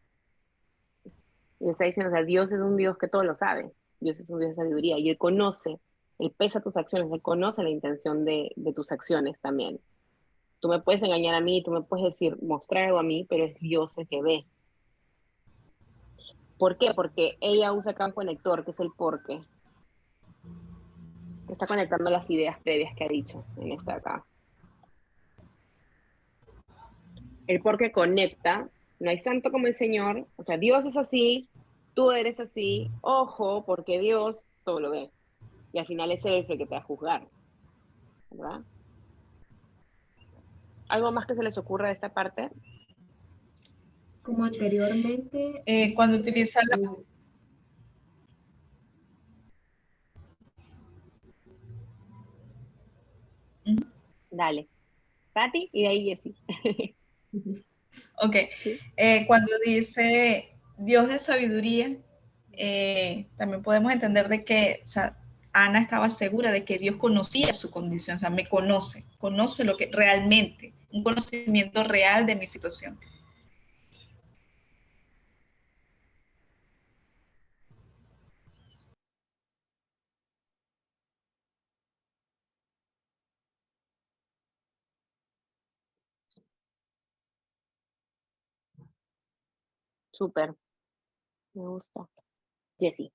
Y está diciendo, o sea, Dios es un Dios que todo lo sabe. Dios es un Dios de sabiduría. Y Él conoce, Él pesa tus acciones, Él conoce la intención de tus acciones también. Tú me puedes engañar a mí, tú me puedes decir, mostrar algo a mí, pero es Dios el que ve. ¿Por qué? Porque ella usa acá un conector, que es el porque. Que está conectando las ideas previas que ha dicho en esta acá. El porque conecta, no hay santo como el Señor, o sea, Dios es así, tú eres así, ojo, porque Dios todo lo ve. Y al final es Él el que te va a juzgar, ¿verdad? ¿Algo más que se les ocurra de esta parte? Como anteriormente. Cuando utiliza la... Dale. Pati y de ahí Jessy. Ok. ¿Sí? Cuando dice Dios de sabiduría, también podemos entender de que, o sea, Ana estaba segura de que Dios conocía su condición, o sea, me conoce lo que realmente, un conocimiento real de mi situación. Súper. Me gusta. Jessy.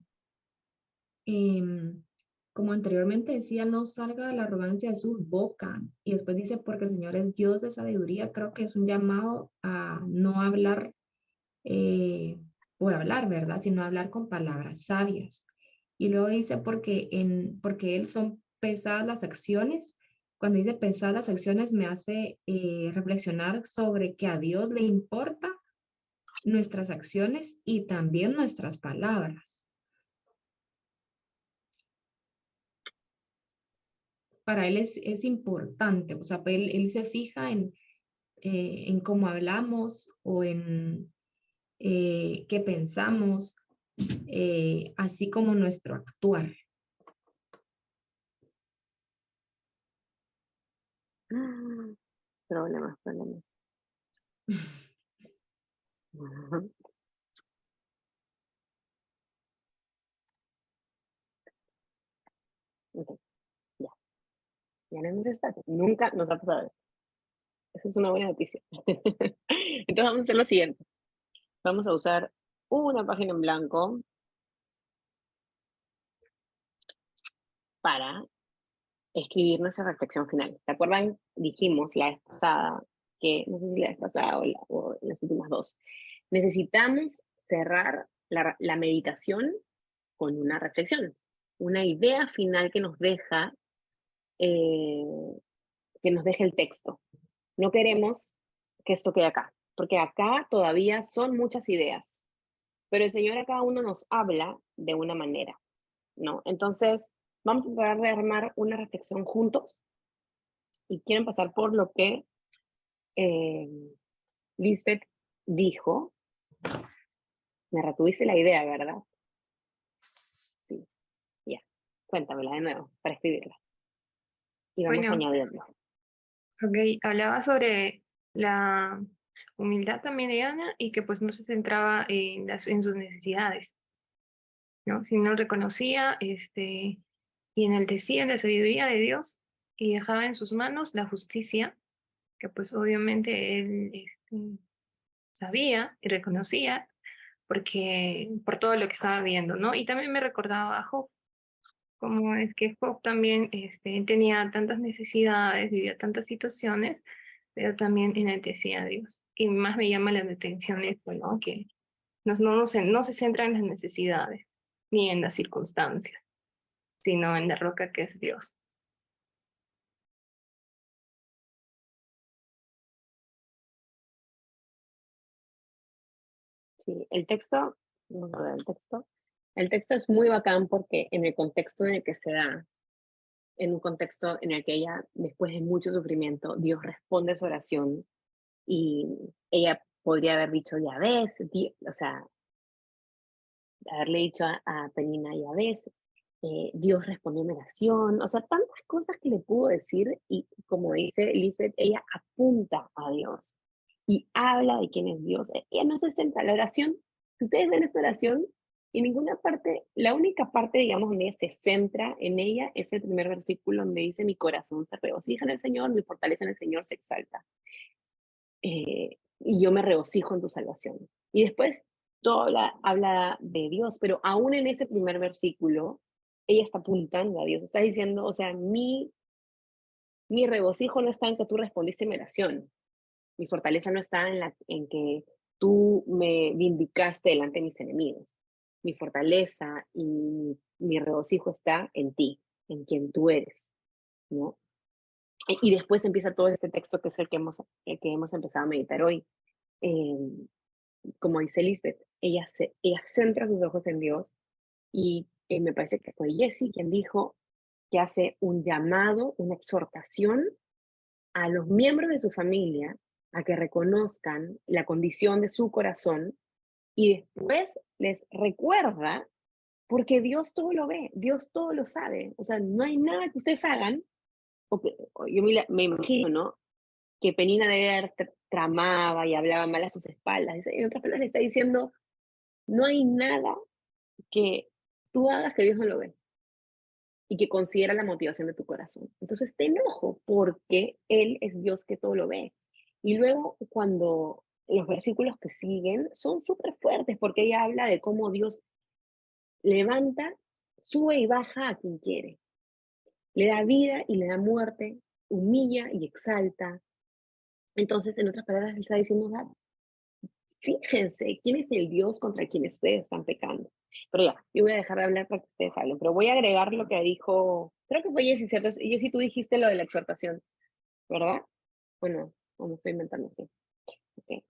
Como anteriormente decía, no salga de la arrogancia de su boca. Y después dice, porque el Señor es Dios de sabiduría. Creo que es un llamado a no hablar por hablar, ¿verdad? Sino hablar con palabras sabias. Y luego dice, porque Él son pesadas las acciones. Cuando dice pesadas las acciones, me hace reflexionar sobre que a Dios le importa nuestras acciones y también nuestras palabras. Para Él es importante, o sea, él se fija en cómo hablamos o en qué pensamos, así como nuestro actuar. Problemas. Okay. Ya no hay más espacio. Nunca nos ha pasado esto. Eso es una buena noticia. Entonces vamos a hacer lo siguiente. Vamos a usar una página en blanco para escribir nuestra reflexión final. ¿Se acuerdan? Dijimos la vez pasada, que no sé si la vez pasada o las últimas dos, necesitamos cerrar la meditación con una reflexión, una idea final que nos deja el texto. No queremos que esto quede acá, porque acá todavía son muchas ideas, pero el Señor a cada uno nos habla de una manera, ¿no? Entonces, vamos a tratar de armar una reflexión juntos y quiero empezar por lo que Lisbeth dijo. Me retuviste la idea, ¿verdad? Cuéntamela de nuevo, para escribirla. Y vamos Bueno, añadiendo. ok, hablaba sobre la humildad también de Ana y que pues no se centraba en sus necesidades, ¿no? Sino reconocía y enaltecía la sabiduría de Dios y dejaba en sus manos la justicia, que pues obviamente él sabía y reconocía porque por todo lo que estaba viendo, ¿no? Y también me recordaba a Job, como es que Job también tenía tantas necesidades, vivía tantas situaciones, pero también enaltecía a Dios. Y más me llama la atención esto, ¿no? Que no se centra en las necesidades ni en las circunstancias, sino en la roca que es Dios. Sí, el texto, vamos a ver el texto. El texto es muy bacán porque en el contexto en el que se da, en un contexto en el que ella, después de mucho sufrimiento, Dios responde su oración y ella podría haber dicho, ya ves, o sea, haberle dicho a Penina, ya ves, Dios respondió mi oración, o sea, tantas cosas que le pudo decir y como dice Elizabeth, ella apunta a Dios y habla de quién es Dios. Ella no se centra, la oración, si ustedes ven esta oración, en ninguna parte, la única parte, digamos, donde ella se centra en ella es el primer versículo donde dice, mi corazón se regocija en el Señor, mi fortaleza en el Señor se exalta. Y yo me regocijo en tu salvación. Y después todo habla de Dios, pero aún en ese primer versículo, ella está apuntando a Dios, está diciendo, o sea, mi regocijo no está en que tú respondiste mi oración, mi fortaleza no está en que tú me vindicaste delante de mis enemigos, mi fortaleza y mi regocijo está en ti, en quien tú eres, ¿no? Y después empieza todo este texto que es el que hemos empezado a meditar hoy. Como dice Lisbeth, ella centra sus ojos en Dios y me parece que fue Jessie quien dijo que hace un llamado, una exhortación a los miembros de su familia a que reconozcan la condición de su corazón y después les recuerda, porque Dios todo lo ve, Dios todo lo sabe, o sea, no hay nada que ustedes hagan, o yo me imagino, ¿no? Que Penina debe haber tramaba y hablaba mal a sus espaldas. En otras palabras, le está diciendo, no hay nada que tú hagas que Dios no lo ve y que considera la motivación de tu corazón. Entonces te enojo porque Él es Dios que todo lo ve. Y luego cuando los versículos que siguen son súper fuertes porque ella habla de cómo Dios levanta, sube y baja a quien quiere. Le da vida y le da muerte, humilla y exalta. Entonces, en otras palabras, le está diciendo, fíjense quién es el Dios contra quien ustedes están pecando. Pero ya, yo voy a dejar de hablar para que ustedes hablen, pero voy a agregar lo que dijo, creo que fue Jessie, ¿cierto? Jessie, tú dijiste lo de la exhortación, ¿verdad? Bueno, no me estoy inventando, sí. Okay.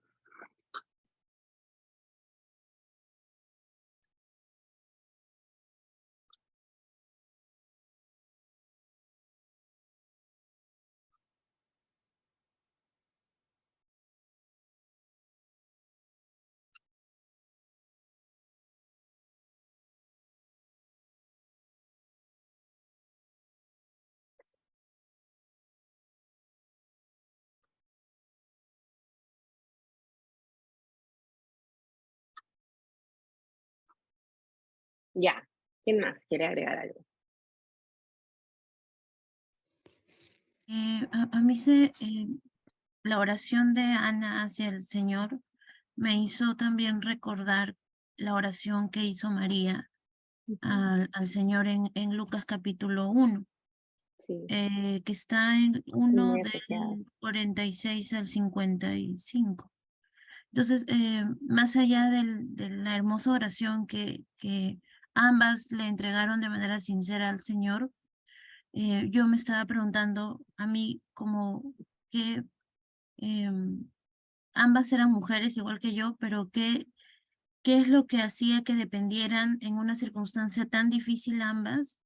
Ya, ¿quién más quiere agregar algo? A mí la oración de Ana hacia el Señor me hizo también recordar la oración que hizo María al Señor en Lucas capítulo 1, Sí, que está en 1 muy asociada. del 46 al 55. Entonces, más allá de la hermosa oración que ambas le entregaron de manera sincera al Señor, yo me estaba preguntando a mí como que ambas eran mujeres igual que yo, pero ¿qué es lo que hacía que dependieran en una circunstancia tan difícil ambas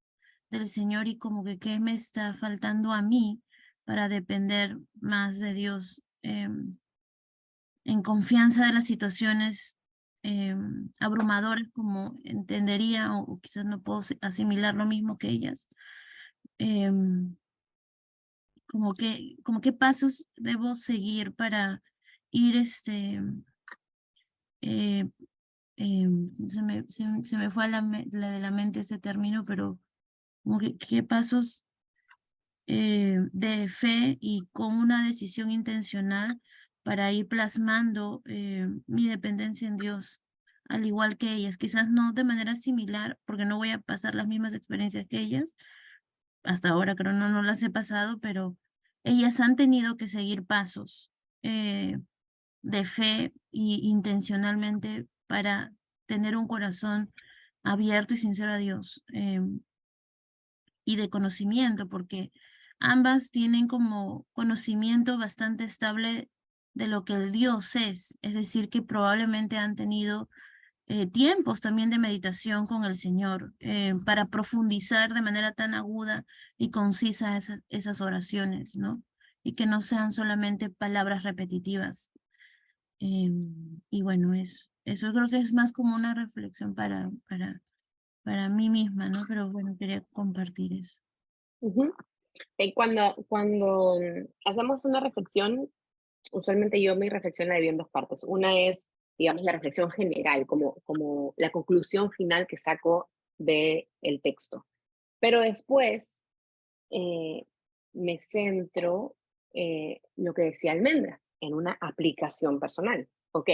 del Señor y como que qué me está faltando a mí para depender más de Dios en confianza de las situaciones abrumadores como entendería, o quizás no puedo asimilar lo mismo que ellas. Como qué pasos debo seguir para ir se me fue a la de la mente ese término, pero como qué pasos de fe y con una decisión intencional para ir plasmando mi dependencia en Dios, al igual que ellas. Quizás no de manera similar, porque no voy a pasar las mismas experiencias que ellas. Hasta ahora creo no las he pasado, pero ellas han tenido que seguir pasos de fe y intencionalmente para tener un corazón abierto y sincero a Dios. Y de conocimiento, porque ambas tienen como conocimiento bastante estable de lo que el Dios es decir, que probablemente han tenido tiempos también de meditación con el Señor para profundizar de manera tan aguda y concisa esas oraciones, ¿no? Y que no sean solamente palabras repetitivas. Y bueno, eso creo que es más como una reflexión para mí misma, ¿no? Pero bueno, quería compartir eso. Cuando hacemos una reflexión, usualmente yo mi reflexión la divido en dos partes. Una es, digamos, la reflexión general, como la conclusión final que saco del texto. Pero después me centro, lo que decía Almendra, en una aplicación personal. Ok,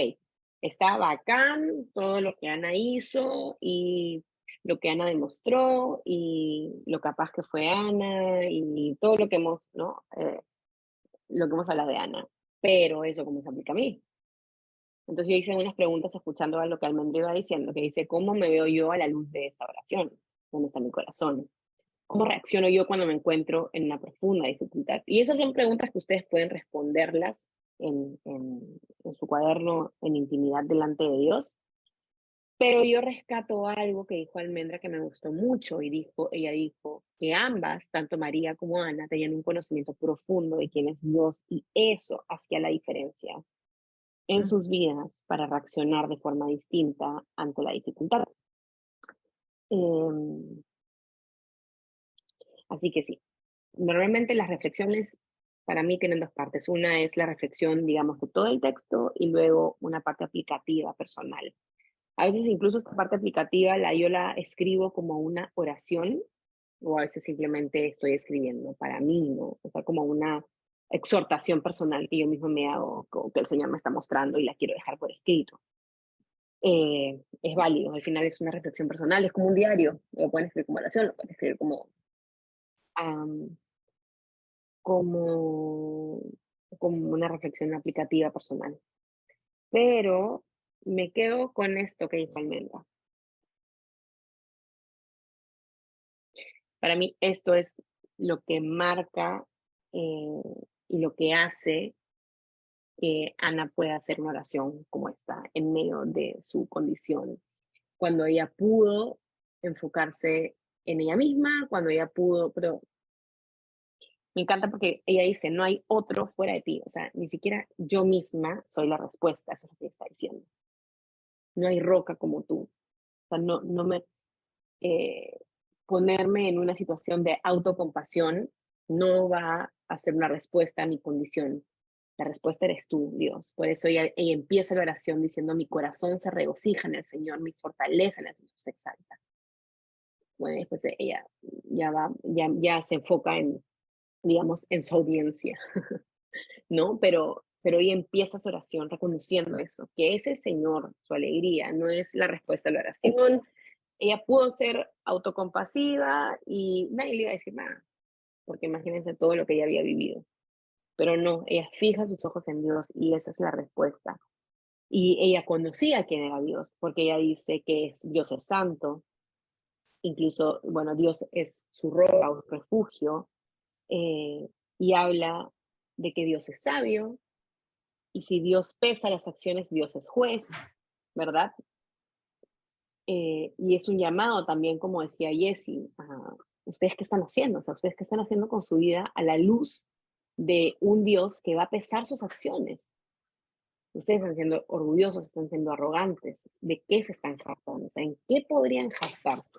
está bacán todo lo que Ana hizo y lo que Ana demostró y lo capaz que fue Ana y todo lo que hemos, ¿no? Lo que hemos hablado de Ana. Pero eso, ¿cómo se aplica a mí? Entonces yo hice unas preguntas escuchando a lo que Almendra iba diciendo, que dice, ¿cómo me veo yo a la luz de esta oración? ¿Dónde está mi corazón? ¿Cómo reacciono yo cuando me encuentro en una profunda dificultad? Y esas son preguntas que ustedes pueden responderlas en su cuaderno, en intimidad delante de Dios. Pero yo rescato algo que dijo Almendra que me gustó mucho, y ella dijo que ambas, tanto María como Ana, tenían un conocimiento profundo de quién es Dios, y eso hacía la diferencia en sus vidas para reaccionar de forma distinta ante la dificultad. Así que sí, normalmente las reflexiones para mí tienen dos partes. Una es la reflexión, digamos, de todo el texto, y luego una parte aplicativa personal. A veces incluso esta parte aplicativa yo la escribo como una oración, o a veces simplemente estoy escribiendo para mí, ¿no? O sea, como una exhortación personal que yo mismo me hago, que el Señor me está mostrando y la quiero dejar por escrito. Es válido, al final es una reflexión personal, es como un diario. Lo pueden escribir como oración, lo pueden escribir como una reflexión aplicativa personal. Pero me quedo con esto que dijo Almendra. Para mí esto es lo que marca y lo que hace que Ana pueda hacer una oración como esta en medio de su condición. Cuando ella pudo enfocarse en ella misma, cuando ella pudo, pero me encanta porque ella dice, no hay otro fuera de ti. O sea, ni siquiera yo misma soy la respuesta, eso es lo que está diciendo. No hay roca como tú. O sea, no me... ponerme en una situación de autocompasión no va a ser una respuesta a mi condición. La respuesta eres tú, Dios. Por eso ella empieza la oración diciendo, mi corazón se regocija en el Señor, mi fortaleza en el Señor se exalta. Bueno, después ella ya se enfoca en, digamos, en su audiencia, ¿no? Pero ella empieza su oración reconociendo eso, que ese Señor, su alegría, no es la respuesta a la oración. Ella pudo ser autocompasiva y nadie le iba a decir nada, porque imagínense todo lo que ella había vivido. Pero no, ella fija sus ojos en Dios y esa es la respuesta. Y ella conocía quién era Dios, porque ella dice que Dios es santo, incluso, bueno, Dios es su roca o refugio, y habla de que Dios es sabio, y si Dios pesa las acciones, Dios es juez, ¿verdad? Y es un llamado también, como decía Jessie, a ustedes qué están haciendo, o sea, ustedes qué están haciendo con su vida a la luz de un Dios que va a pesar sus acciones. Ustedes están siendo orgullosos, están siendo arrogantes. ¿De qué se están jactando? O sea, ¿en qué podrían jactarse?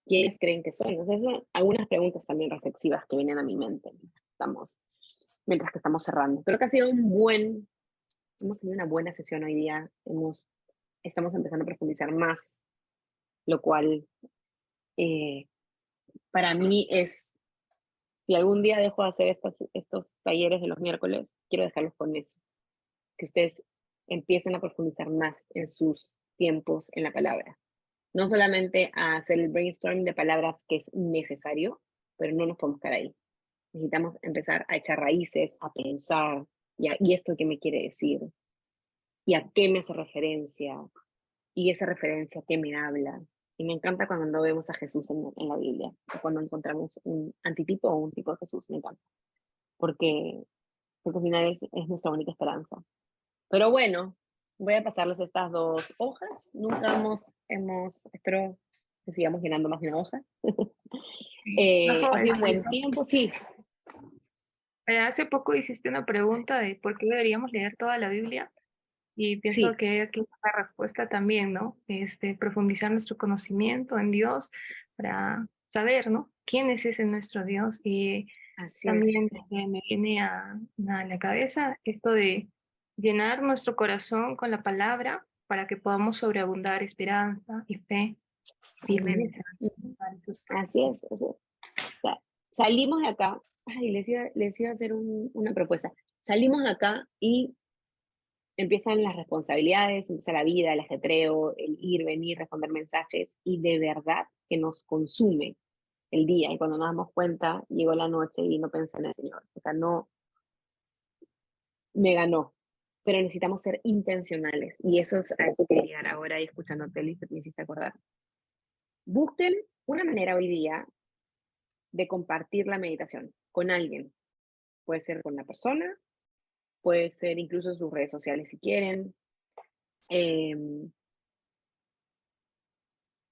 ¿Quiénes creen que son? Entonces, son algunas preguntas también reflexivas que vienen a mi mente. Mientras que estamos cerrando. Creo que ha sido hemos tenido una buena sesión hoy día. Estamos empezando a profundizar más, lo cual para mí si algún día dejo de hacer estos talleres de los miércoles, quiero dejarlos con eso. Que ustedes empiecen a profundizar más en sus tiempos en la palabra. No solamente a hacer el brainstorming de palabras que es necesario, pero no nos podemos quedar ahí. Necesitamos empezar a echar raíces, a pensar, ¿y esto qué me quiere decir? ¿Y a qué me hace referencia? ¿Y esa referencia qué me habla? Y me encanta cuando vemos a Jesús en la Biblia, o cuando encontramos un antitipo o un tipo de Jesús, me encanta. Porque al final es nuestra única esperanza. Pero bueno, voy a pasarles estas 2 hojas. Nunca espero que sigamos llenando más de una hoja. Ha sido un buen tiempo, sí. Hace poco hiciste una pregunta de por qué deberíamos leer toda la Biblia y pienso Sí. que aquí está la respuesta también, ¿no? Profundizar nuestro conocimiento en Dios para saber, ¿no? ¿Quién es ese nuestro Dios? Y Así también es. me viene a la cabeza esto de llenar nuestro corazón con la palabra para que podamos sobreabundar esperanza y fe, firmeza. Así es. O sea, salimos de acá, les iba a hacer una propuesta. Salimos de acá y empiezan las responsabilidades, empieza la vida, el ajetreo, el ir, venir, responder mensajes, y de verdad que nos consume el día. Y cuando nos damos cuenta, llegó la noche y no pensé en el Señor. O sea, no, me ganó. Pero necesitamos ser intencionales. Y eso es a eso que llegar ahora, y escuchándote, Liz, me hiciste acordar. Busquen una manera hoy día de compartir la meditación con alguien. Puede ser con una persona, puede ser incluso en sus redes sociales si quieren,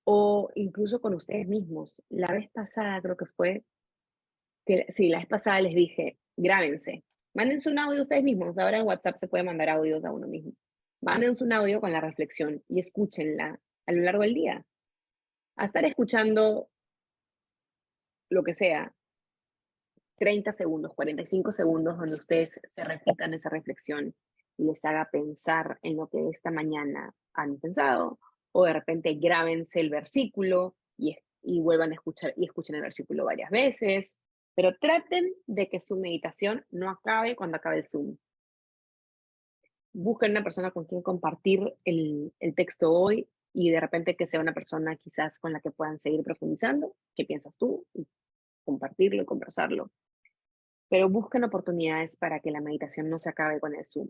o incluso con ustedes mismos. La vez pasada creo que fue, la vez pasada les dije, grábense, mándense un audio ustedes mismos. Ahora en WhatsApp se puede mandar audios a uno mismo. Mándense un audio con la reflexión y escúchenla a lo largo del día. A estar escuchando lo que sea, 30 segundos, 45 segundos, donde ustedes se repitan esa reflexión y les haga pensar en lo que esta mañana han pensado, o de repente grábense el versículo y vuelvan a escuchar y escuchen el versículo varias veces, pero traten de que su meditación no acabe cuando acabe el Zoom. Busquen una persona con quien compartir el texto hoy, y de repente que sea una persona quizás con la que puedan seguir profundizando. ¿Qué piensas tú? Y compartirlo y conversarlo. Pero busquen oportunidades para que la meditación no se acabe con el Zoom,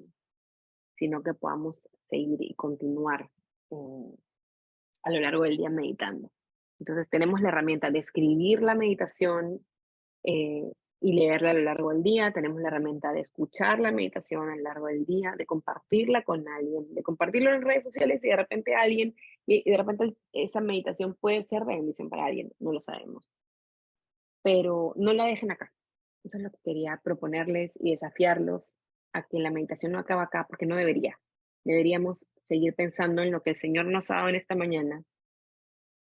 sino que podamos seguir y continuar a lo largo del día meditando. Entonces tenemos la herramienta de escribir la meditación y leerla a lo largo del día. Tenemos la herramienta de escuchar la meditación a lo largo del día, de compartirla con alguien, de compartirlo en redes sociales, y de repente esa meditación puede ser de bendición para alguien, no lo sabemos. Pero no la dejen acá. Eso es lo que quería proponerles y desafiarlos, a que la meditación no acaba acá, porque no debería. Deberíamos seguir pensando en lo que el Señor nos ha dado en esta mañana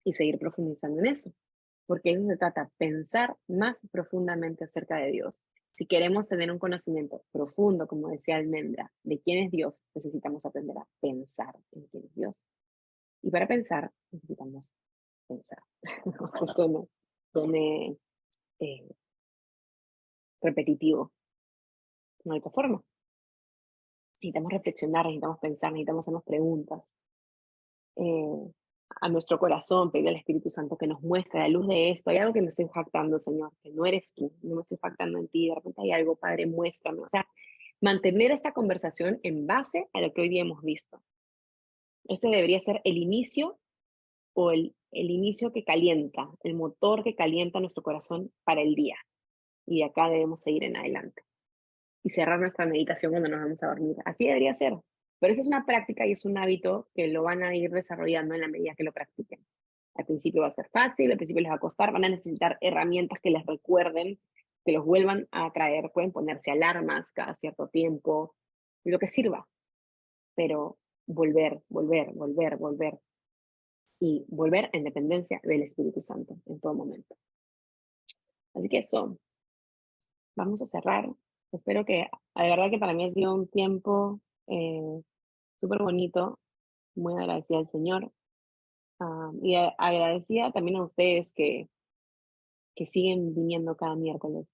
y seguir profundizando en eso, porque eso se trata, pensar más profundamente acerca de Dios. Si queremos tener un conocimiento profundo, como decía Almendra, de quién es Dios, necesitamos aprender a pensar en quién es Dios. Y para pensar, necesitamos pensar. Suene repetitivo. No hay otra forma. Necesitamos reflexionar, necesitamos pensar, necesitamos hacernos preguntas a nuestro corazón, pedir al Espíritu Santo que nos muestre a la luz de esto. Hay algo que me estoy jactando, Señor, que no eres tú, no me estoy jactando en ti, de repente hay algo, Padre, muéstrame. O sea, mantener esta conversación en base a lo que hoy día hemos visto. Este debería ser el inicio, o el inicio que calienta, el motor que calienta nuestro corazón para el día. Y de acá debemos seguir en adelante. Y cerrar nuestra meditación cuando nos vamos a dormir. Así debería ser. Pero esa es una práctica y es un hábito que lo van a ir desarrollando en la medida que lo practiquen. Al principio va a ser fácil, al principio les va a costar, van a necesitar herramientas que les recuerden, que los vuelvan a traer. Pueden ponerse alarmas cada cierto tiempo, lo que sirva. pero volver, volver, volver, volver. Y volver en dependencia del Espíritu Santo en todo momento. Así que eso, vamos a cerrar. Espero que, de verdad que para mí ha sido un tiempo súper bonito, muy agradecida al Señor. Y agradecida también a ustedes que siguen viniendo cada miércoles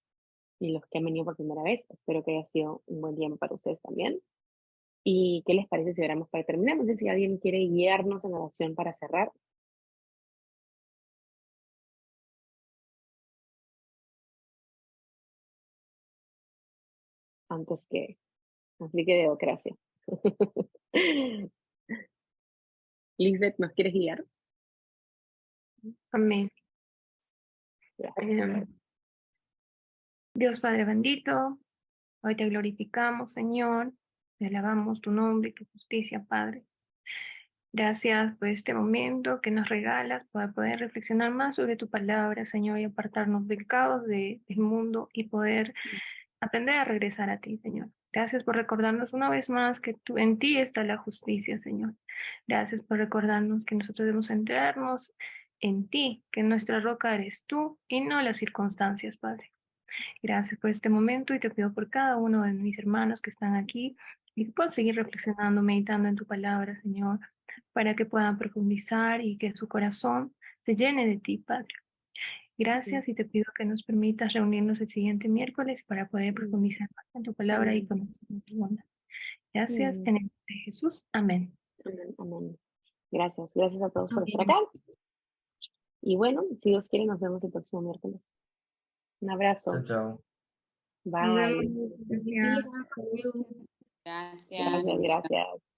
y los que han venido por primera vez. Espero que haya sido un buen tiempo para ustedes también. ¿Y qué les parece si oramos para terminar? No sé si alguien quiere guiarnos en oración para cerrar. Antes que aplique democracia. Lisbeth, ¿nos quieres guiar? Amén. Gracias. Dios Padre bendito, hoy te glorificamos, Señor, te alabamos tu nombre y tu justicia, Padre. Gracias por este momento que nos regalas para poder reflexionar más sobre tu palabra, Señor, y apartarnos del caos del mundo y poder aprender a regresar a ti, Señor. Gracias por recordarnos una vez más que en ti está la justicia, Señor. Gracias por recordarnos que nosotros debemos centrarnos en ti, que nuestra roca eres tú y no las circunstancias, Padre. Gracias por este momento y te pido por cada uno de mis hermanos que están aquí y que puedan seguir reflexionando, meditando en tu palabra, Señor, para que puedan profundizar y que su corazón se llene de ti, Padre. Gracias y te pido que nos permitas reunirnos el siguiente miércoles para poder profundizar más en tu palabra y conocer tu bondad. Gracias en el nombre de Jesús. Amén. Amén, amén. Gracias, gracias a todos por estar Amén. acá. Y bueno, si Dios quiere, nos vemos el próximo miércoles. Un abrazo. Chao, chao. Nos Bye. vemos. Gracias. Gracias. Gracias, bendiciones. gracias.